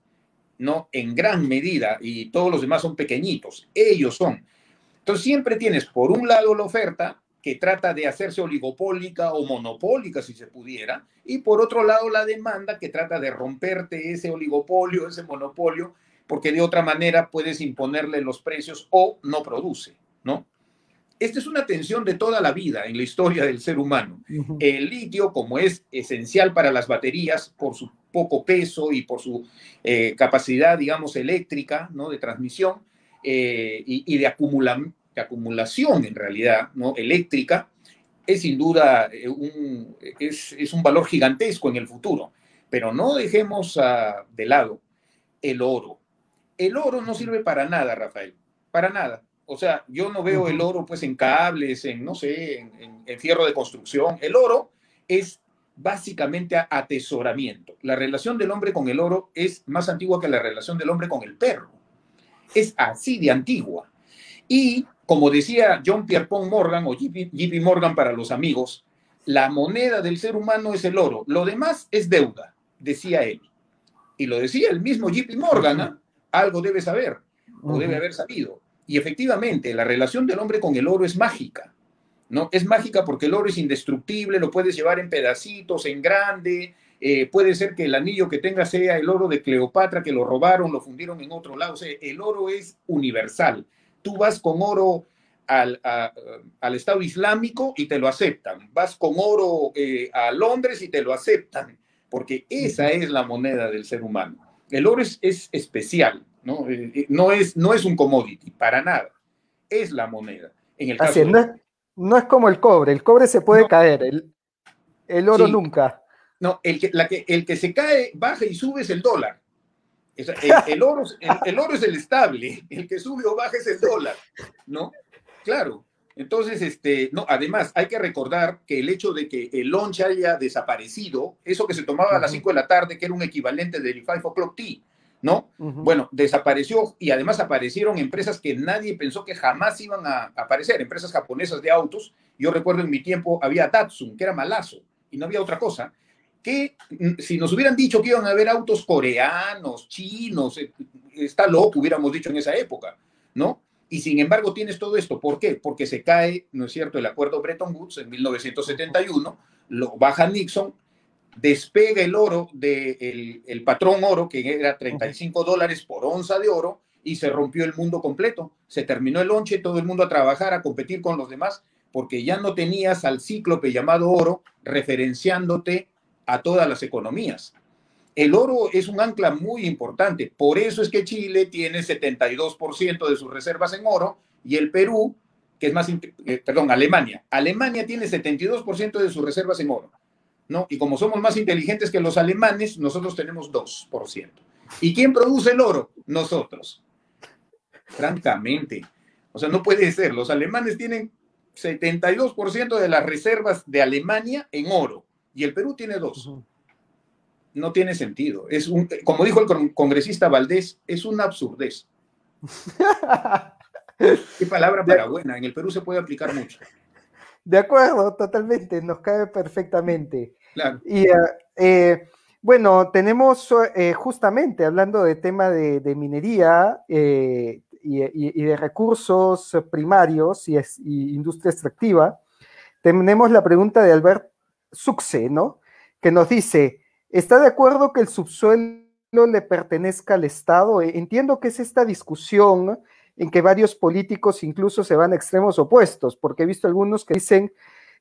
¿no? En gran medida, y todos los demás son pequeñitos, ellos son. Entonces siempre tienes, por un lado, la oferta, que trata de hacerse oligopólica o monopólica, si se pudiera, y por otro lado la demanda, que trata de romperte ese oligopolio, ese monopolio, porque de otra manera puedes imponerle los precios o no produce, ¿no? Esta es una tensión de toda la vida en la historia del ser humano. El litio, como es esencial para las baterías por su poco peso y por su capacidad, digamos, eléctrica, ¿no? De transmisión y de acumulación, en realidad, ¿no? Eléctrica, es sin duda es un valor gigantesco en el futuro. Pero no dejemos de lado el oro. El oro no sirve para nada, Rafael, para nada. O sea, yo no veo el oro pues en cables, en, no sé, en fierro de construcción. El oro es básicamente atesoramiento. La relación del hombre con el oro es más antigua que la relación del hombre con el perro. Es así de antigua. Y como decía John Pierpont Morgan o JP Morgan para los amigos, la moneda del ser humano es el oro. Lo demás es deuda, decía él. Y lo decía el mismo JP Morgan, ¿eh? Algo debe saber o debe haber sabido. Y efectivamente, la relación del hombre con el oro es mágica, ¿no? Es mágica porque el oro es indestructible, lo puedes llevar en pedacitos, en grande. Puede ser que el anillo que tenga sea el oro de Cleopatra, que lo robaron, lo fundieron en otro lado. O sea, el oro es universal. Tú vas con oro al Estado Islámico y te lo aceptan. Vas con oro a Londres y te lo aceptan, porque esa es la moneda del ser humano. El oro es especial, ¿no? No es un commodity, para nada. Es la moneda. En el Así caso es, no es como el cobre se puede caer, el oro sí, nunca. no, el que se cae, baja y sube es el dólar. El oro es el estable, el que sube o baja es el dólar, ¿no? Claro. Entonces, no, además hay que recordar que el hecho de que el lunch haya desaparecido, eso que se tomaba a las Ujú, 5 de la tarde, que era un equivalente del 5 o'clock tea, ¿no? ujú, Bueno, desapareció y además aparecieron empresas que nadie pensó que jamás iban a aparecer, empresas japonesas de autos. Yo recuerdo en mi tiempo había Datsun, que era malazo, y no había otra cosa, que si nos hubieran dicho que iban a haber autos coreanos, chinos, está loco, hubiéramos dicho en esa época, ¿no? Y sin embargo tienes todo esto. ¿Por qué? Porque se cae, ¿no es cierto?, el acuerdo Bretton Woods en ujú, 1971, lo baja Nixon, despega el oro del el patrón oro, que era ujú. $35 por onza de oro, y se rompió el mundo completo. Se terminó el lonche, todo el mundo a trabajar, a competir con los demás, porque ya no tenías al cíclope llamado oro referenciándote a todas las economías. El oro es un ancla muy importante. Por eso es que Chile tiene 72% de sus reservas en oro y el Perú, que es más, perdón, Alemania. Alemania tiene 72% de sus reservas en oro, ¿no? Y como somos más inteligentes que los alemanes, nosotros tenemos 2%. ¿Y quién produce el oro? Nosotros, francamente. O sea, no puede ser. Los alemanes tienen 72% de las reservas de Alemania en oro y el Perú tiene 2. Ujú. No tiene sentido. Como dijo el congresista Valdés, es una absurdez. Qué palabra De, para buena. En el Perú se puede aplicar mucho. de acuerdo, totalmente, nos cae perfectamente. Claro. Y bueno, tenemos justamente hablando de tema de minería y de recursos primarios y industria extractiva, tenemos la pregunta de Albert Suxe, ¿no? Que nos dice, ¿está de acuerdo que el subsuelo le pertenezca al Estado? Entiendo que es esta discusión en que varios políticos incluso se van a extremos opuestos, porque he visto algunos que dicen,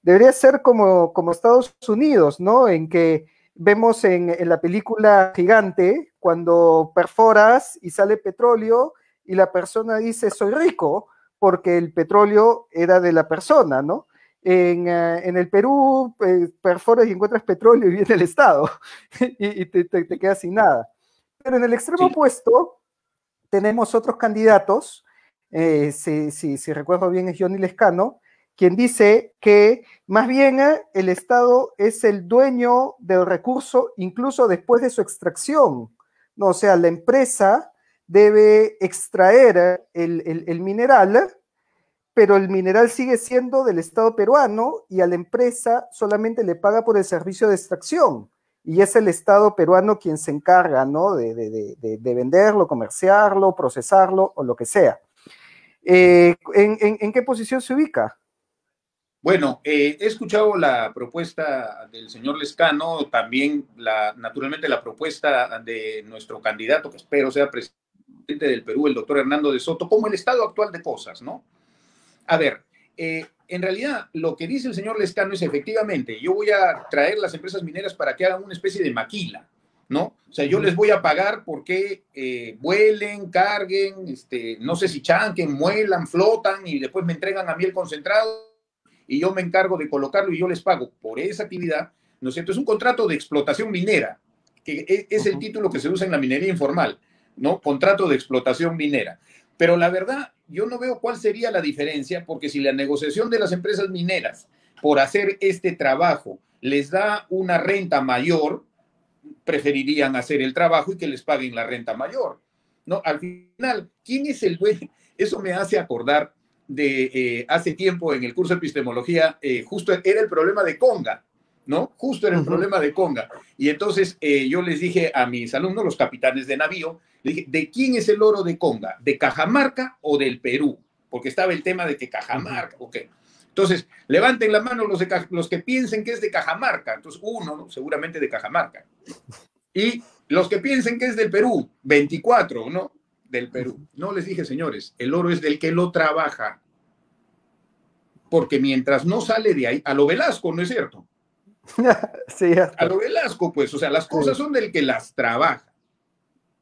debería ser como Estados Unidos, ¿no? En que vemos en la película Gigante, cuando perforas y sale petróleo y la persona dice, soy rico, porque el petróleo era de la persona, ¿no? En el Perú perforas y encuentras petróleo y viene el Estado y te quedas sin nada. Pero en el extremo Sí. opuesto tenemos otros candidatos, si recuerdo bien es Johnny Lescano, quien dice que más bien el Estado es el dueño del recurso incluso después de su extracción. No, o sea, la empresa debe extraer el mineral, pero el mineral sigue siendo del Estado peruano y a la empresa solamente le paga por el servicio de extracción. Y es el Estado peruano quien se encarga, ¿no? De venderlo, comerciarlo, procesarlo o lo que sea. ¿En qué posición se ubica? Bueno, he escuchado la propuesta del señor Lescano, también naturalmente la propuesta de nuestro candidato, que espero sea presidente del Perú, el doctor Hernando de Soto, como el estado actual de cosas, ¿no? A ver, en realidad lo que dice el señor Lescano es efectivamente, yo voy a traer las empresas mineras para que hagan una especie de maquila, ¿no? O sea, Uh yo -huh. les voy a pagar porque vuelen, carguen, no sé si chanquen, muelan, flotan y después me entregan a mí el concentrado y yo me encargo de colocarlo y yo les pago por esa actividad, ¿no es cierto? Es un contrato de explotación minera, que es el título que se usa en la minería informal, ¿no? Contrato de explotación minera. Pero la verdad, yo no veo cuál sería la diferencia, porque si la negociación de las empresas mineras por hacer este trabajo les da una renta mayor, preferirían hacer el trabajo y que les paguen la renta mayor. ¿No? Al final, ¿quién es el dueño? Eso me hace acordar de hace tiempo en el curso de epistemología, justo era el problema de Conga, ¿no? Justo era Uh el -huh. problema de Conga. Y entonces yo les dije a mis alumnos, los capitanes de navío, le dije, ¿de quién es el oro de Conga? ¿De Cajamarca o del Perú? Porque estaba el tema de que Uh -huh. Cajamarca, ok. Entonces, levanten la mano los que piensen que es de Cajamarca. Entonces, uno, ¿no? Seguramente de Cajamarca. Y los que piensen que es del Perú, 24, ¿no? Del Perú. No les dije, señores, el oro es del que lo trabaja. Porque mientras no sale de ahí, a lo Velasco, ¿no es cierto? A Cierto. lo Velasco, pues, o sea, las cosas Sí. son del que las trabaja.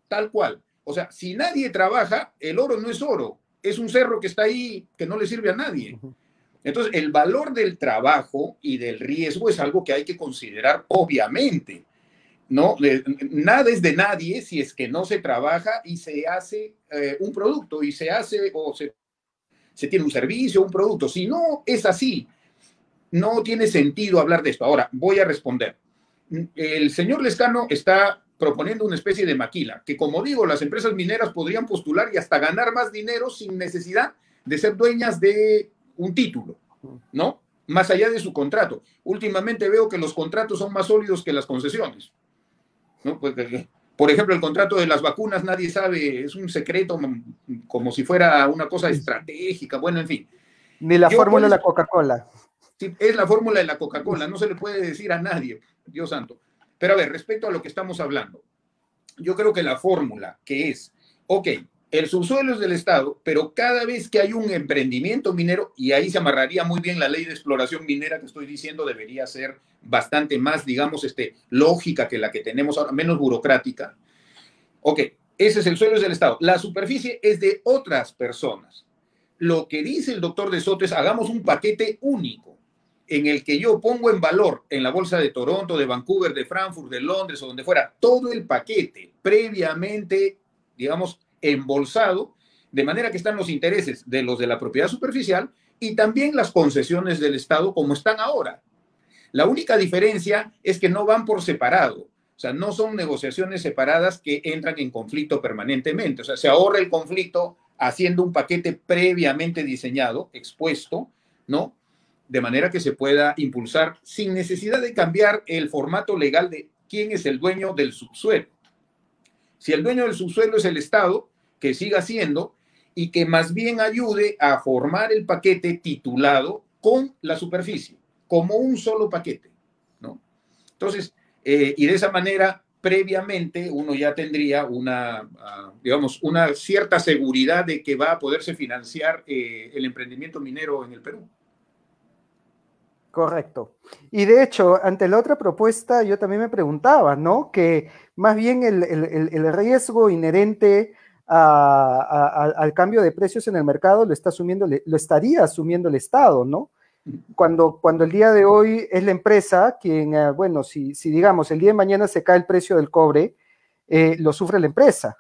Tal cual. O sea, si nadie trabaja, el oro no es oro. Es un cerro que está ahí que no le sirve a nadie. Uh -huh. Entonces, el valor del trabajo y del riesgo es algo que hay que considerar, obviamente. ¿no? Nada es de nadie si es que no se trabaja y se hace un producto y se hace o se tiene un servicio, un producto. Si no es así, no tiene sentido hablar de esto. Ahora, voy a responder. El señor Lescano está proponiendo una especie de maquila, que como digo, las empresas mineras podrían postular y hasta ganar más dinero sin necesidad de ser dueñas de un título, ¿no? Más allá de su contrato. Últimamente veo que los contratos son más sólidos que las concesiones, ¿no? Pues, por ejemplo, el contrato de las vacunas nadie sabe, es un secreto como si fuera una cosa estratégica, bueno, en fin. Ni la Yo, fórmula ¿cuál de es? la Coca-Cola. Sí, es la fórmula de la Coca-Cola, no se le puede decir a nadie, Dios santo. Pero a ver, respecto a lo que estamos hablando, yo creo que la fórmula que es, ok, el subsuelo es del Estado, pero cada vez que hay un emprendimiento minero, y ahí se amarraría muy bien la ley de exploración minera que estoy diciendo, debería ser bastante más, digamos, lógica que la que tenemos ahora, menos burocrática. Ok, ese es el suelo es del Estado. La superficie es de otras personas. Lo que dice el doctor de Soto es hagamos un paquete único en el que yo pongo en valor en la bolsa de Toronto, de Vancouver, de Frankfurt, de Londres o donde fuera, todo el paquete previamente, digamos, embolsado, de manera que están los intereses de los de la propiedad superficial y también las concesiones del Estado como están ahora. La única diferencia es que no van por separado. O sea, no son negociaciones separadas que entran en conflicto permanentemente. O sea, se ahorra el conflicto haciendo un paquete previamente diseñado, expuesto, ¿no? De manera que se pueda impulsar sin necesidad de cambiar el formato legal de quién es el dueño del subsuelo. Si el dueño del subsuelo es el Estado, que siga siendo y que más bien ayude a formar el paquete titulado con la superficie, como un solo paquete, ¿no? Entonces, y de esa manera, previamente, uno ya tendría digamos, una cierta seguridad de que va a poderse financiar el emprendimiento minero en el Perú. Correcto. Y de hecho, ante la otra propuesta, yo también me preguntaba, ¿no? Que más bien el riesgo inherente al cambio de precios en el mercado lo estaría asumiendo el Estado, ¿no? Cuando el día de hoy es la empresa quien, bueno, si digamos el día de mañana se cae el precio del cobre, lo sufre la empresa.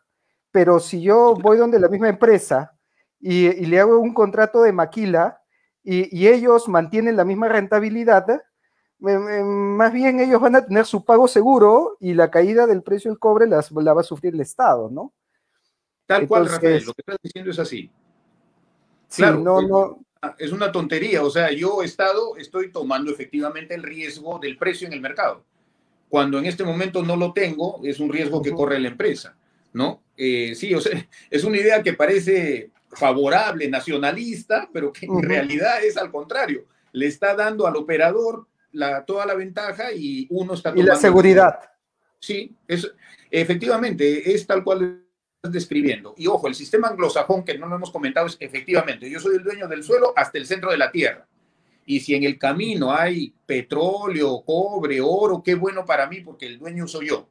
Pero si yo voy donde la misma empresa y le hago un contrato de maquila, y ellos mantienen la misma rentabilidad, más bien ellos van a tener su pago seguro y la caída del precio del cobre la va a sufrir el Estado, ¿no? Tal cual, Rafael, Entonces, lo que estás diciendo es así. sí, Claro, no, no. es una tontería. O sea, yo, Estado, estoy tomando efectivamente el riesgo del precio en el mercado. Cuando en este momento no lo tengo, es un riesgo que corre la empresa, ¿no? Sí, o sea, es una idea que parece favorable, nacionalista, pero que en realidad es al contrario. Le está dando al operador toda la ventaja y uno está Y la tomando el riesgo. seguridad. Sí, efectivamente, es tal cual estás describiendo. Y ojo, el sistema anglosajón, que no lo hemos comentado, es efectivamente, yo soy el dueño del suelo hasta el centro de la tierra. Y si en el camino hay petróleo, cobre, oro, qué bueno para mí porque el dueño soy yo.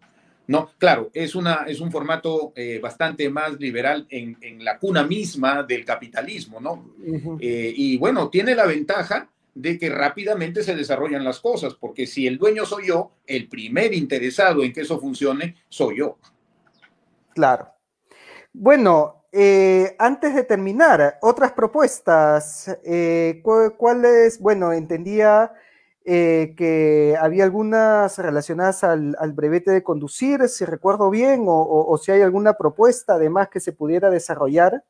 No, claro, es un formato bastante más liberal en la cuna misma del capitalismo, ¿no? Y bueno, tiene la ventaja de que rápidamente se desarrollan las cosas, porque si el dueño soy yo, el primer interesado en que eso funcione soy yo. Claro. Bueno, antes de terminar, otras propuestas. ¿Cuáles? Bueno, entendía que había algunas relacionadas al brevete de conducir, si recuerdo bien, o si hay alguna propuesta además que se pudiera desarrollar.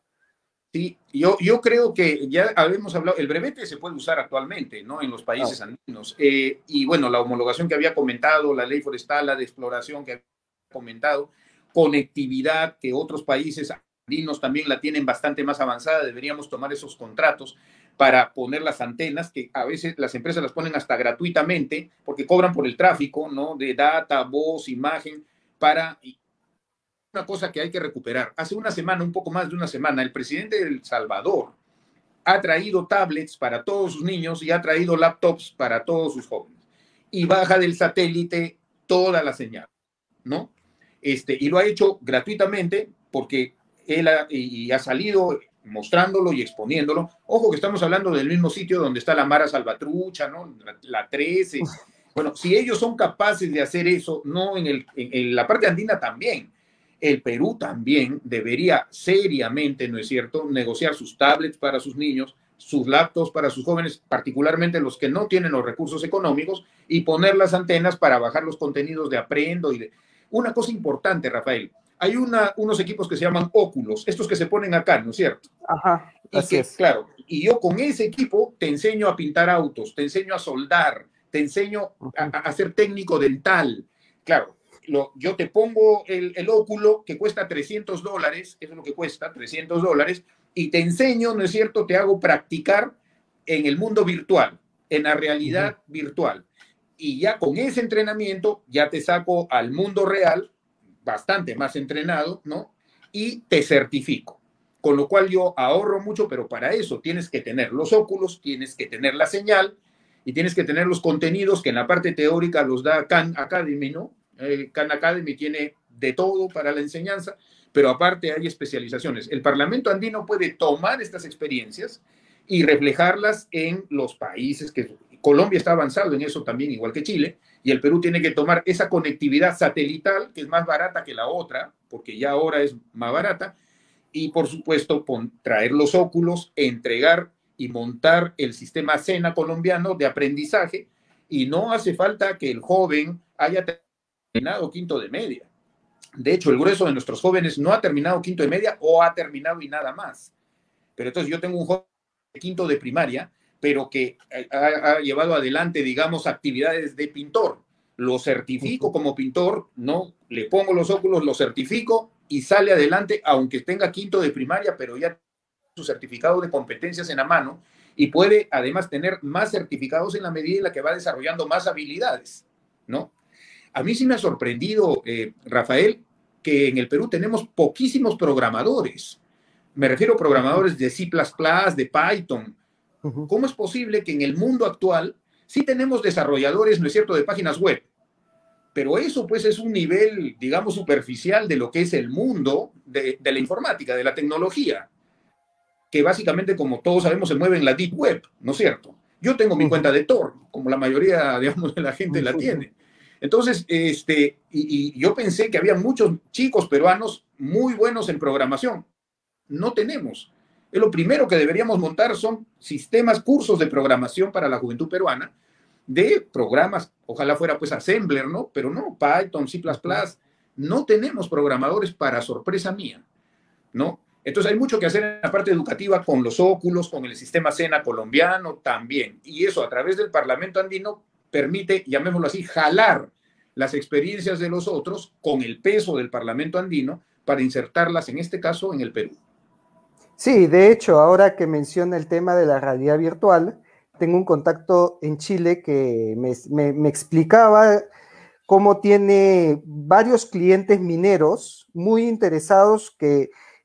Sí, yo creo que ya habíamos hablado, el brevete se puede usar actualmente, ¿no? En los países andinos. Y bueno, la homologación que había comentado, la ley forestal, la de exploración que había comentado, conectividad que otros países andinos también la tienen bastante más avanzada, deberíamos tomar esos contratos para poner las antenas, que a veces las empresas las ponen hasta gratuitamente, porque cobran por el tráfico, ¿no? De data, voz, imagen, para una cosa que hay que recuperar. Hace una semana, un poco más de una semana, el presidente de El Salvador ha traído tablets para todos sus niños y ha traído laptops para todos sus jóvenes. Y baja del satélite toda la señal, ¿no? Y lo ha hecho gratuitamente porque él ha salido mostrándolo y exponiéndolo. Ojo que estamos hablando del mismo sitio donde está la Mara Salvatrucha, ¿no? La 13, Bueno, si ellos son capaces de hacer eso, no en la parte andina también, el Perú también debería seriamente, ¿no es cierto?, negociar sus tablets para sus niños, sus laptops para sus jóvenes, particularmente los que no tienen los recursos económicos, y poner las antenas para bajar los contenidos de Aprendo. Una cosa importante, Rafael, hay unos equipos que se llaman óculos, estos que se ponen acá, ¿no es cierto? Ajá, Y así que, es. claro, y yo con ese equipo te enseño a pintar autos, te enseño a soldar, te enseño a ser técnico dental. Claro, yo te pongo el óculo que cuesta $300, eso es lo que cuesta, $300, y te enseño, ¿no es cierto? Te hago practicar en el mundo virtual, en la realidad virtual. Y ya con ese entrenamiento, ya te saco al mundo real, bastante más entrenado, ¿no? Y te certifico. Con lo cual yo ahorro mucho, pero para eso tienes que tener los óculos, tienes que tener la señal y tienes que tener los contenidos que en la parte teórica los da Khan Academy, ¿no? Khan Academy tiene de todo para la enseñanza, pero aparte hay especializaciones. El Parlamento andino puede tomar estas experiencias y reflejarlas en los países que Colombia está avanzado en eso también, igual que Chile, y el Perú tiene que tomar esa conectividad satelital, que es más barata que la otra, porque ya ahora es más barata, y por supuesto traer los óculos, entregar y montar el sistema SENA colombiano de aprendizaje, y no hace falta que el joven haya terminado quinto de media. De hecho, el grueso de nuestros jóvenes no ha terminado quinto de media o ha terminado y nada más. Pero entonces yo tengo un joven de quinto de primaria, pero que ha llevado adelante, digamos, actividades de pintor. Lo certifico como pintor, no le pongo los óculos, lo certifico y sale adelante, aunque tenga quinto de primaria, pero ya su certificado de competencias en la mano y puede además tener más certificados en la medida en la que va desarrollando más habilidades, ¿no? A mí sí me ha sorprendido, Rafael, que en el Perú tenemos poquísimos programadores. Me refiero a programadores de C++, de Python. ¿Cómo es posible que en el mundo actual sí tenemos desarrolladores, ¿no es cierto?, de páginas web? Pero eso pues es un nivel, digamos, superficial de lo que es el mundo de la informática, de la tecnología, que básicamente, como todos sabemos, se mueve en la Deep Web, ¿no es cierto? Yo tengo mi cuenta de Tor, como la mayoría, digamos, de la gente la tiene. Entonces, y yo pensé que había muchos chicos peruanos muy buenos en programación. No tenemos. Es lo primero que deberíamos montar son sistemas, cursos de programación para la juventud peruana, de programas, ojalá fuera pues Assembler, ¿no? Pero no, Python, C++, no tenemos programadores para sorpresa mía, ¿no? Entonces hay mucho que hacer en la parte educativa con los óculos, con el sistema SENA colombiano también. Y eso a través del Parlamento andino permite, llamémoslo así, jalar las experiencias de los otros con el peso del Parlamento andino para insertarlas, en este caso, en el Perú. Sí, de hecho, ahora que menciona el tema de la realidad virtual, tengo un contacto en Chile que me explicaba cómo tiene varios clientes mineros muy interesados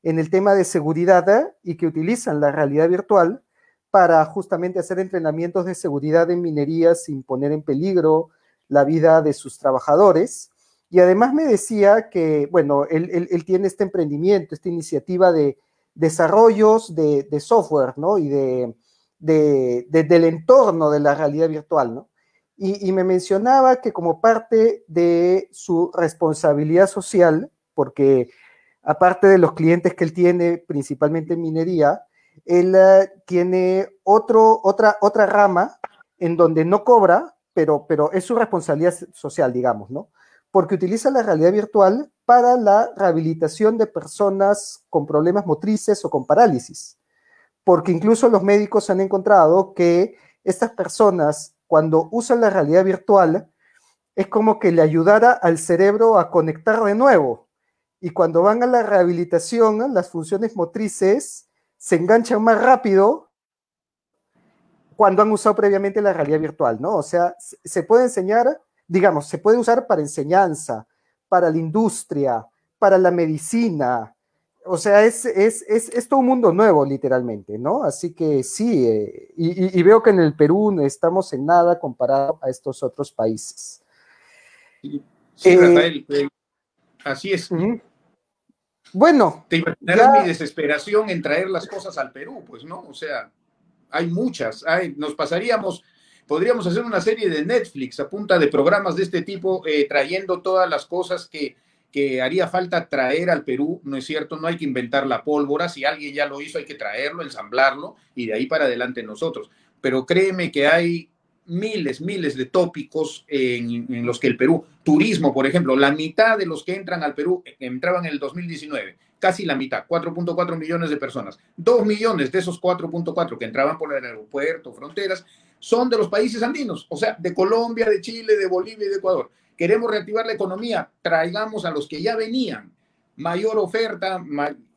en el tema de seguridad y que utilizan la realidad virtual para justamente hacer entrenamientos de seguridad en minería sin poner en peligro la vida de sus trabajadores. Y además me decía que, bueno, él tiene este emprendimiento, esta iniciativa de desarrollos de software, ¿no? Y del entorno de la realidad virtual, ¿no? Y me mencionaba que como parte de su responsabilidad social, porque aparte de los clientes que él tiene, principalmente en minería, él tiene otra rama en donde no cobra, pero es su responsabilidad social, digamos, ¿no? Porque utiliza la realidad virtual para la rehabilitación de personas con problemas motrices o con parálisis. Porque incluso los médicos han encontrado que estas personas, cuando usan la realidad virtual, es como que le ayudara al cerebro a conectar de nuevo. Y cuando van a la rehabilitación, las funciones motrices se enganchan más rápido cuando han usado previamente la realidad virtual, ¿no? O sea, se puede enseñar, digamos, se puede usar para enseñanza, para la industria, para la medicina. O sea, es todo un mundo nuevo, literalmente, ¿no? Así que sí, y veo que en el Perú no estamos en nada comparado a estos otros países. Sí, Rafael, así es. Bueno, Te imaginarás mi ya, desesperación en traer las cosas al Perú, pues, ¿no? O sea, hay muchas, nos pasaríamos Podríamos hacer una serie de Netflix a punta de programas de este tipo, trayendo todas las cosas que haría falta traer al Perú, ¿no es cierto? No hay que inventar la pólvora, si alguien ya lo hizo hay que traerlo, ensamblarlo y de ahí para adelante nosotros. Pero créeme que hay miles de tópicos en los que el Perú, turismo, por ejemplo, la mitad de los que entran al Perú entraban en el 2019, casi la mitad, 4.4 millones de personas. 2 millones de esos 4.4 que entraban por el aeropuerto, fronteras, son de los países andinos, o sea, de Colombia, de Chile, de Bolivia y de Ecuador. Queremos reactivar la economía, traigamos a los que ya venían, mayor oferta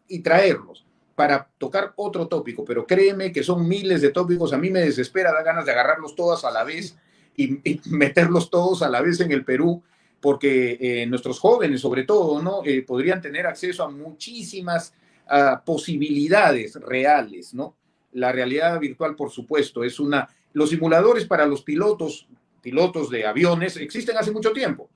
y traerlos para tocar otro tópico, pero créeme que son miles de tópicos, a mí me desespera, da ganas de agarrarlos todos a la vez y meterlos todos a la vez en el Perú, porque nuestros jóvenes, sobre todo, ¿no? Podrían tener acceso a muchísimas posibilidades reales, ¿no? La realidad virtual, por supuesto, es una... Los simuladores para los pilotos de aviones existen hace mucho tiempo,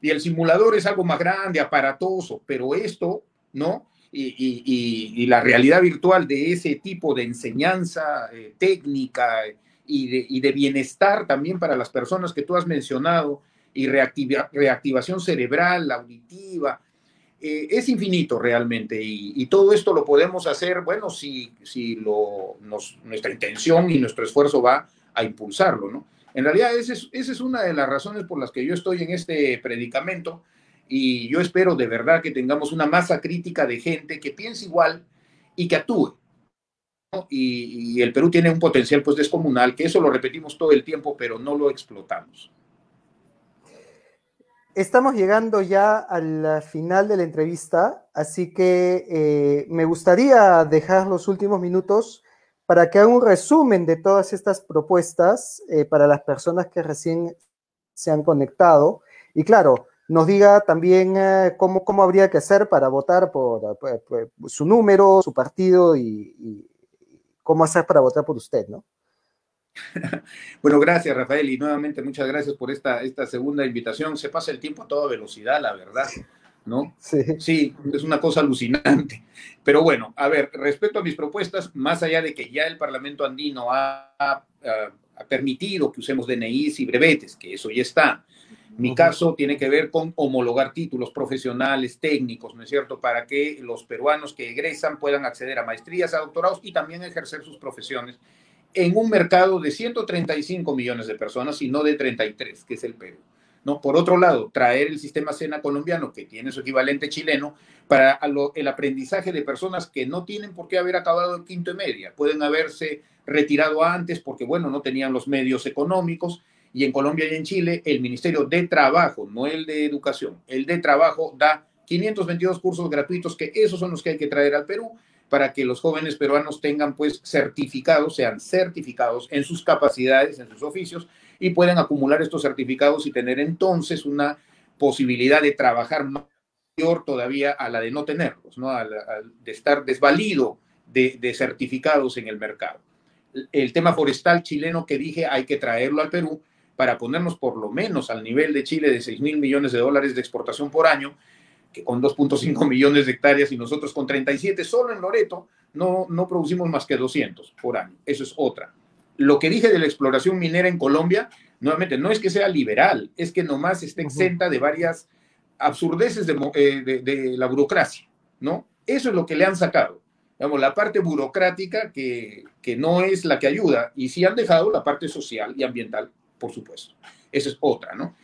y el simulador es algo más grande, aparatoso, pero esto, ¿no? Y la realidad virtual de ese tipo de enseñanza técnica y de bienestar también para las personas que tú has mencionado, y reactivación cerebral, auditiva, es infinito realmente. Y todo esto lo podemos hacer, bueno, si nuestra intención y nuestro esfuerzo va a impulsarlo, ¿no? En realidad, esa es una de las razones por las que yo estoy en este predicamento, y yo espero de verdad que tengamos una masa crítica de gente que piense igual y que actúe, ¿no? Y el Perú tiene un potencial pues descomunal, que eso lo repetimos todo el tiempo, pero no lo explotamos. Estamos llegando ya al final de la entrevista, así que me gustaría dejar los últimos minutos para que haga un resumen de todas estas propuestas para las personas que recién se han conectado. Y claro, nos diga también cómo habría que hacer para votar por su número, su partido y cómo hacer para votar por usted, ¿no? Bueno, gracias, Rafael, y nuevamente muchas gracias por esta segunda invitación. Se pasa el tiempo a toda velocidad, la verdad, ¿no? Sí. Sí, es una cosa alucinante. Pero bueno, a ver, respecto a mis propuestas, más allá de que ya el Parlamento andino ha permitido que usemos DNIs y brevetes, que eso ya está. Mi caso tiene que ver con homologar títulos profesionales, técnicos, ¿no es cierto?, para que los peruanos que egresan puedan acceder a maestrías, a doctorados y también ejercer sus profesiones en un mercado de 135 millones de personas y no de 33, que es el Perú, ¿no? Por otro lado, traer el sistema SENA colombiano, que tiene su equivalente chileno, para el aprendizaje de personas que no tienen por qué haber acabado en quinto y media, pueden haberse retirado antes porque, bueno, no tenían los medios económicos, y en Colombia y en Chile el Ministerio de Trabajo, no el de Educación, el de Trabajo da 522 cursos gratuitos, que esos son los que hay que traer al Perú, para que los jóvenes peruanos tengan pues certificados, sean certificados en sus capacidades, en sus oficios, y puedan acumular estos certificados y tener entonces una posibilidad de trabajar mayor todavía a la de no tenerlos, ¿no? De estar desvalido de certificados en el mercado. El tema forestal chileno que dije hay que traerlo al Perú para ponernos por lo menos al nivel de Chile de 6.000 millones de dólares de exportación por año, que con 2.5 millones de hectáreas, y nosotros con 37 solo en Loreto no producimos más que 200 por año. Eso es otra. Lo que dije de la exploración minera en Colombia, nuevamente, no es que sea liberal, es que nomás está exenta de varias absurdeces de la burocracia, ¿no? Eso es lo que le han sacado. Digamos, la parte burocrática que no es la que ayuda, y sí han dejado la parte social y ambiental, por supuesto. Esa es otra, ¿no?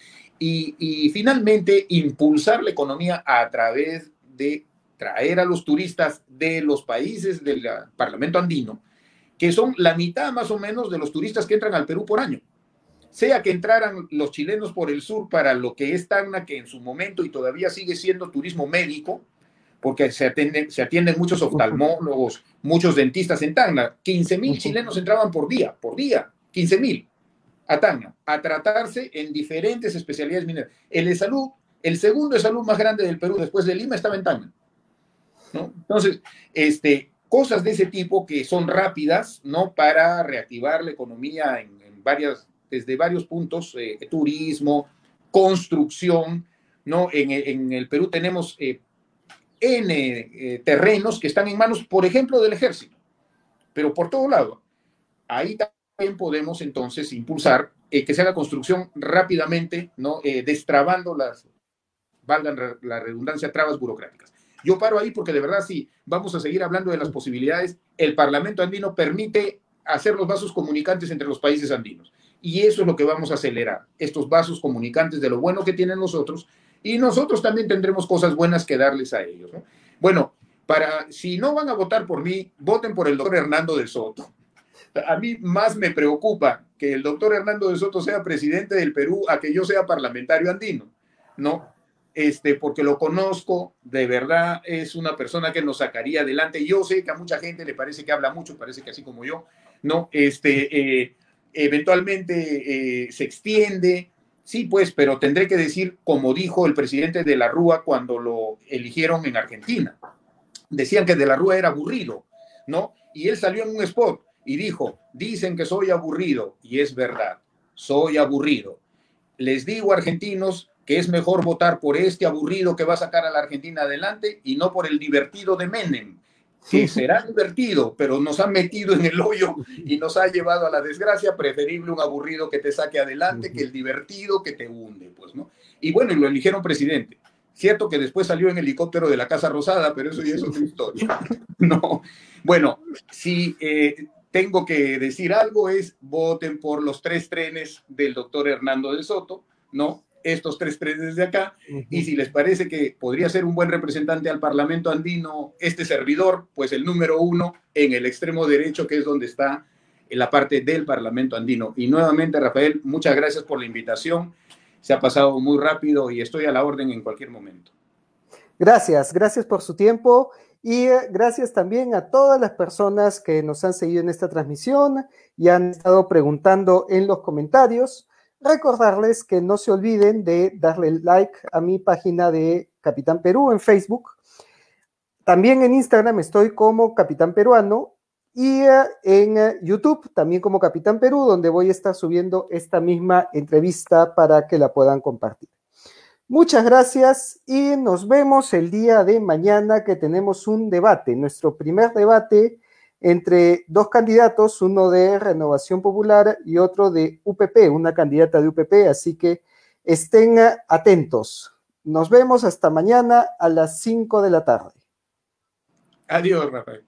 Y finalmente, impulsar la economía a través de traer a los turistas de los países del Parlamento andino, que son la mitad más o menos de los turistas que entran al Perú por año. Sea que entraran los chilenos por el sur para lo que es Tacna, que en su momento y todavía sigue siendo turismo médico, porque se atienden muchos oftalmólogos, muchos dentistas en Tacna. 15.000 chilenos entraban por día, 15.000 a Tacna, a tratarse en diferentes especialidades mineras. El de salud, el segundo de salud más grande del Perú después de Lima estaba en Tacna, ¿no? Entonces, cosas de ese tipo que son rápidas, ¿no? Para reactivar la economía desde varios puntos, turismo, construcción, ¿no? En el Perú tenemos terrenos que están en manos, por ejemplo, del ejército, pero por todo lado. Ahí podemos entonces impulsar que se haga construcción rápidamente, ¿no? Destrabando valgan la redundancia, trabas burocráticas. Yo paro ahí porque de verdad sí, vamos a seguir hablando de las posibilidades. El Parlamento andino permite hacer los vasos comunicantes entre los países andinos. Y eso es lo que vamos a acelerar, estos vasos comunicantes de lo bueno que tienen nosotros, y nosotros también tendremos cosas buenas que darles a ellos, ¿no? Bueno, si no van a votar por mí, voten por el doctor Hernando de Soto. A mí más me preocupa que el doctor Hernando de Soto sea presidente del Perú a que yo sea parlamentario andino, ¿no? Porque lo conozco, de verdad es una persona que nos sacaría adelante. Yo sé que a mucha gente le parece que habla mucho, parece que así como yo, ¿no? Eventualmente se extiende, sí, pues, pero tendré que decir, como dijo el presidente de la Rúa cuando lo eligieron en Argentina. Decían que de la Rúa era aburrido, ¿no? Y él salió en un spot y dijo, dicen que soy aburrido, y es verdad, soy aburrido. Les digo, argentinos, que es mejor votar por este aburrido que va a sacar a la Argentina adelante y no por el divertido de Menem, que será divertido, pero nos ha metido en el hoyo y nos ha llevado a la desgracia. Preferible un aburrido que te saque adelante que el divertido que te hunde, pues, ¿no? Y bueno, y lo eligieron presidente. Cierto que después salió en helicóptero de la Casa Rosada, pero eso ya es otra historia. No. Bueno, si tengo que decir algo es voten por los 3 trenes del doctor Hernando de Soto, ¿no? Estos 3 trenes de acá, y si les parece que podría ser un buen representante al Parlamento andino este servidor, pues el número 1 en el extremo derecho, que es donde está en la parte del Parlamento andino. Y nuevamente, Rafael, muchas gracias por la invitación. Se ha pasado muy rápido y estoy a la orden en cualquier momento. Gracias, gracias por su tiempo y gracias también a todas las personas que nos han seguido en esta transmisión y han estado preguntando en los comentarios. Recordarles que no se olviden de darle like a mi página de Capitán Perú en Facebook. También en Instagram estoy como Capitán Peruano y en YouTube también como Capitán Perú, donde voy a estar subiendo esta misma entrevista para que la puedan compartir. Muchas gracias y nos vemos el día de mañana, que tenemos un debate, nuestro primer debate entre 2 candidatos, uno de Renovación Popular y otro de UPP, una candidata de UPP, así que estén atentos. Nos vemos hasta mañana a las 5 de la tarde. Adiós, Rafael.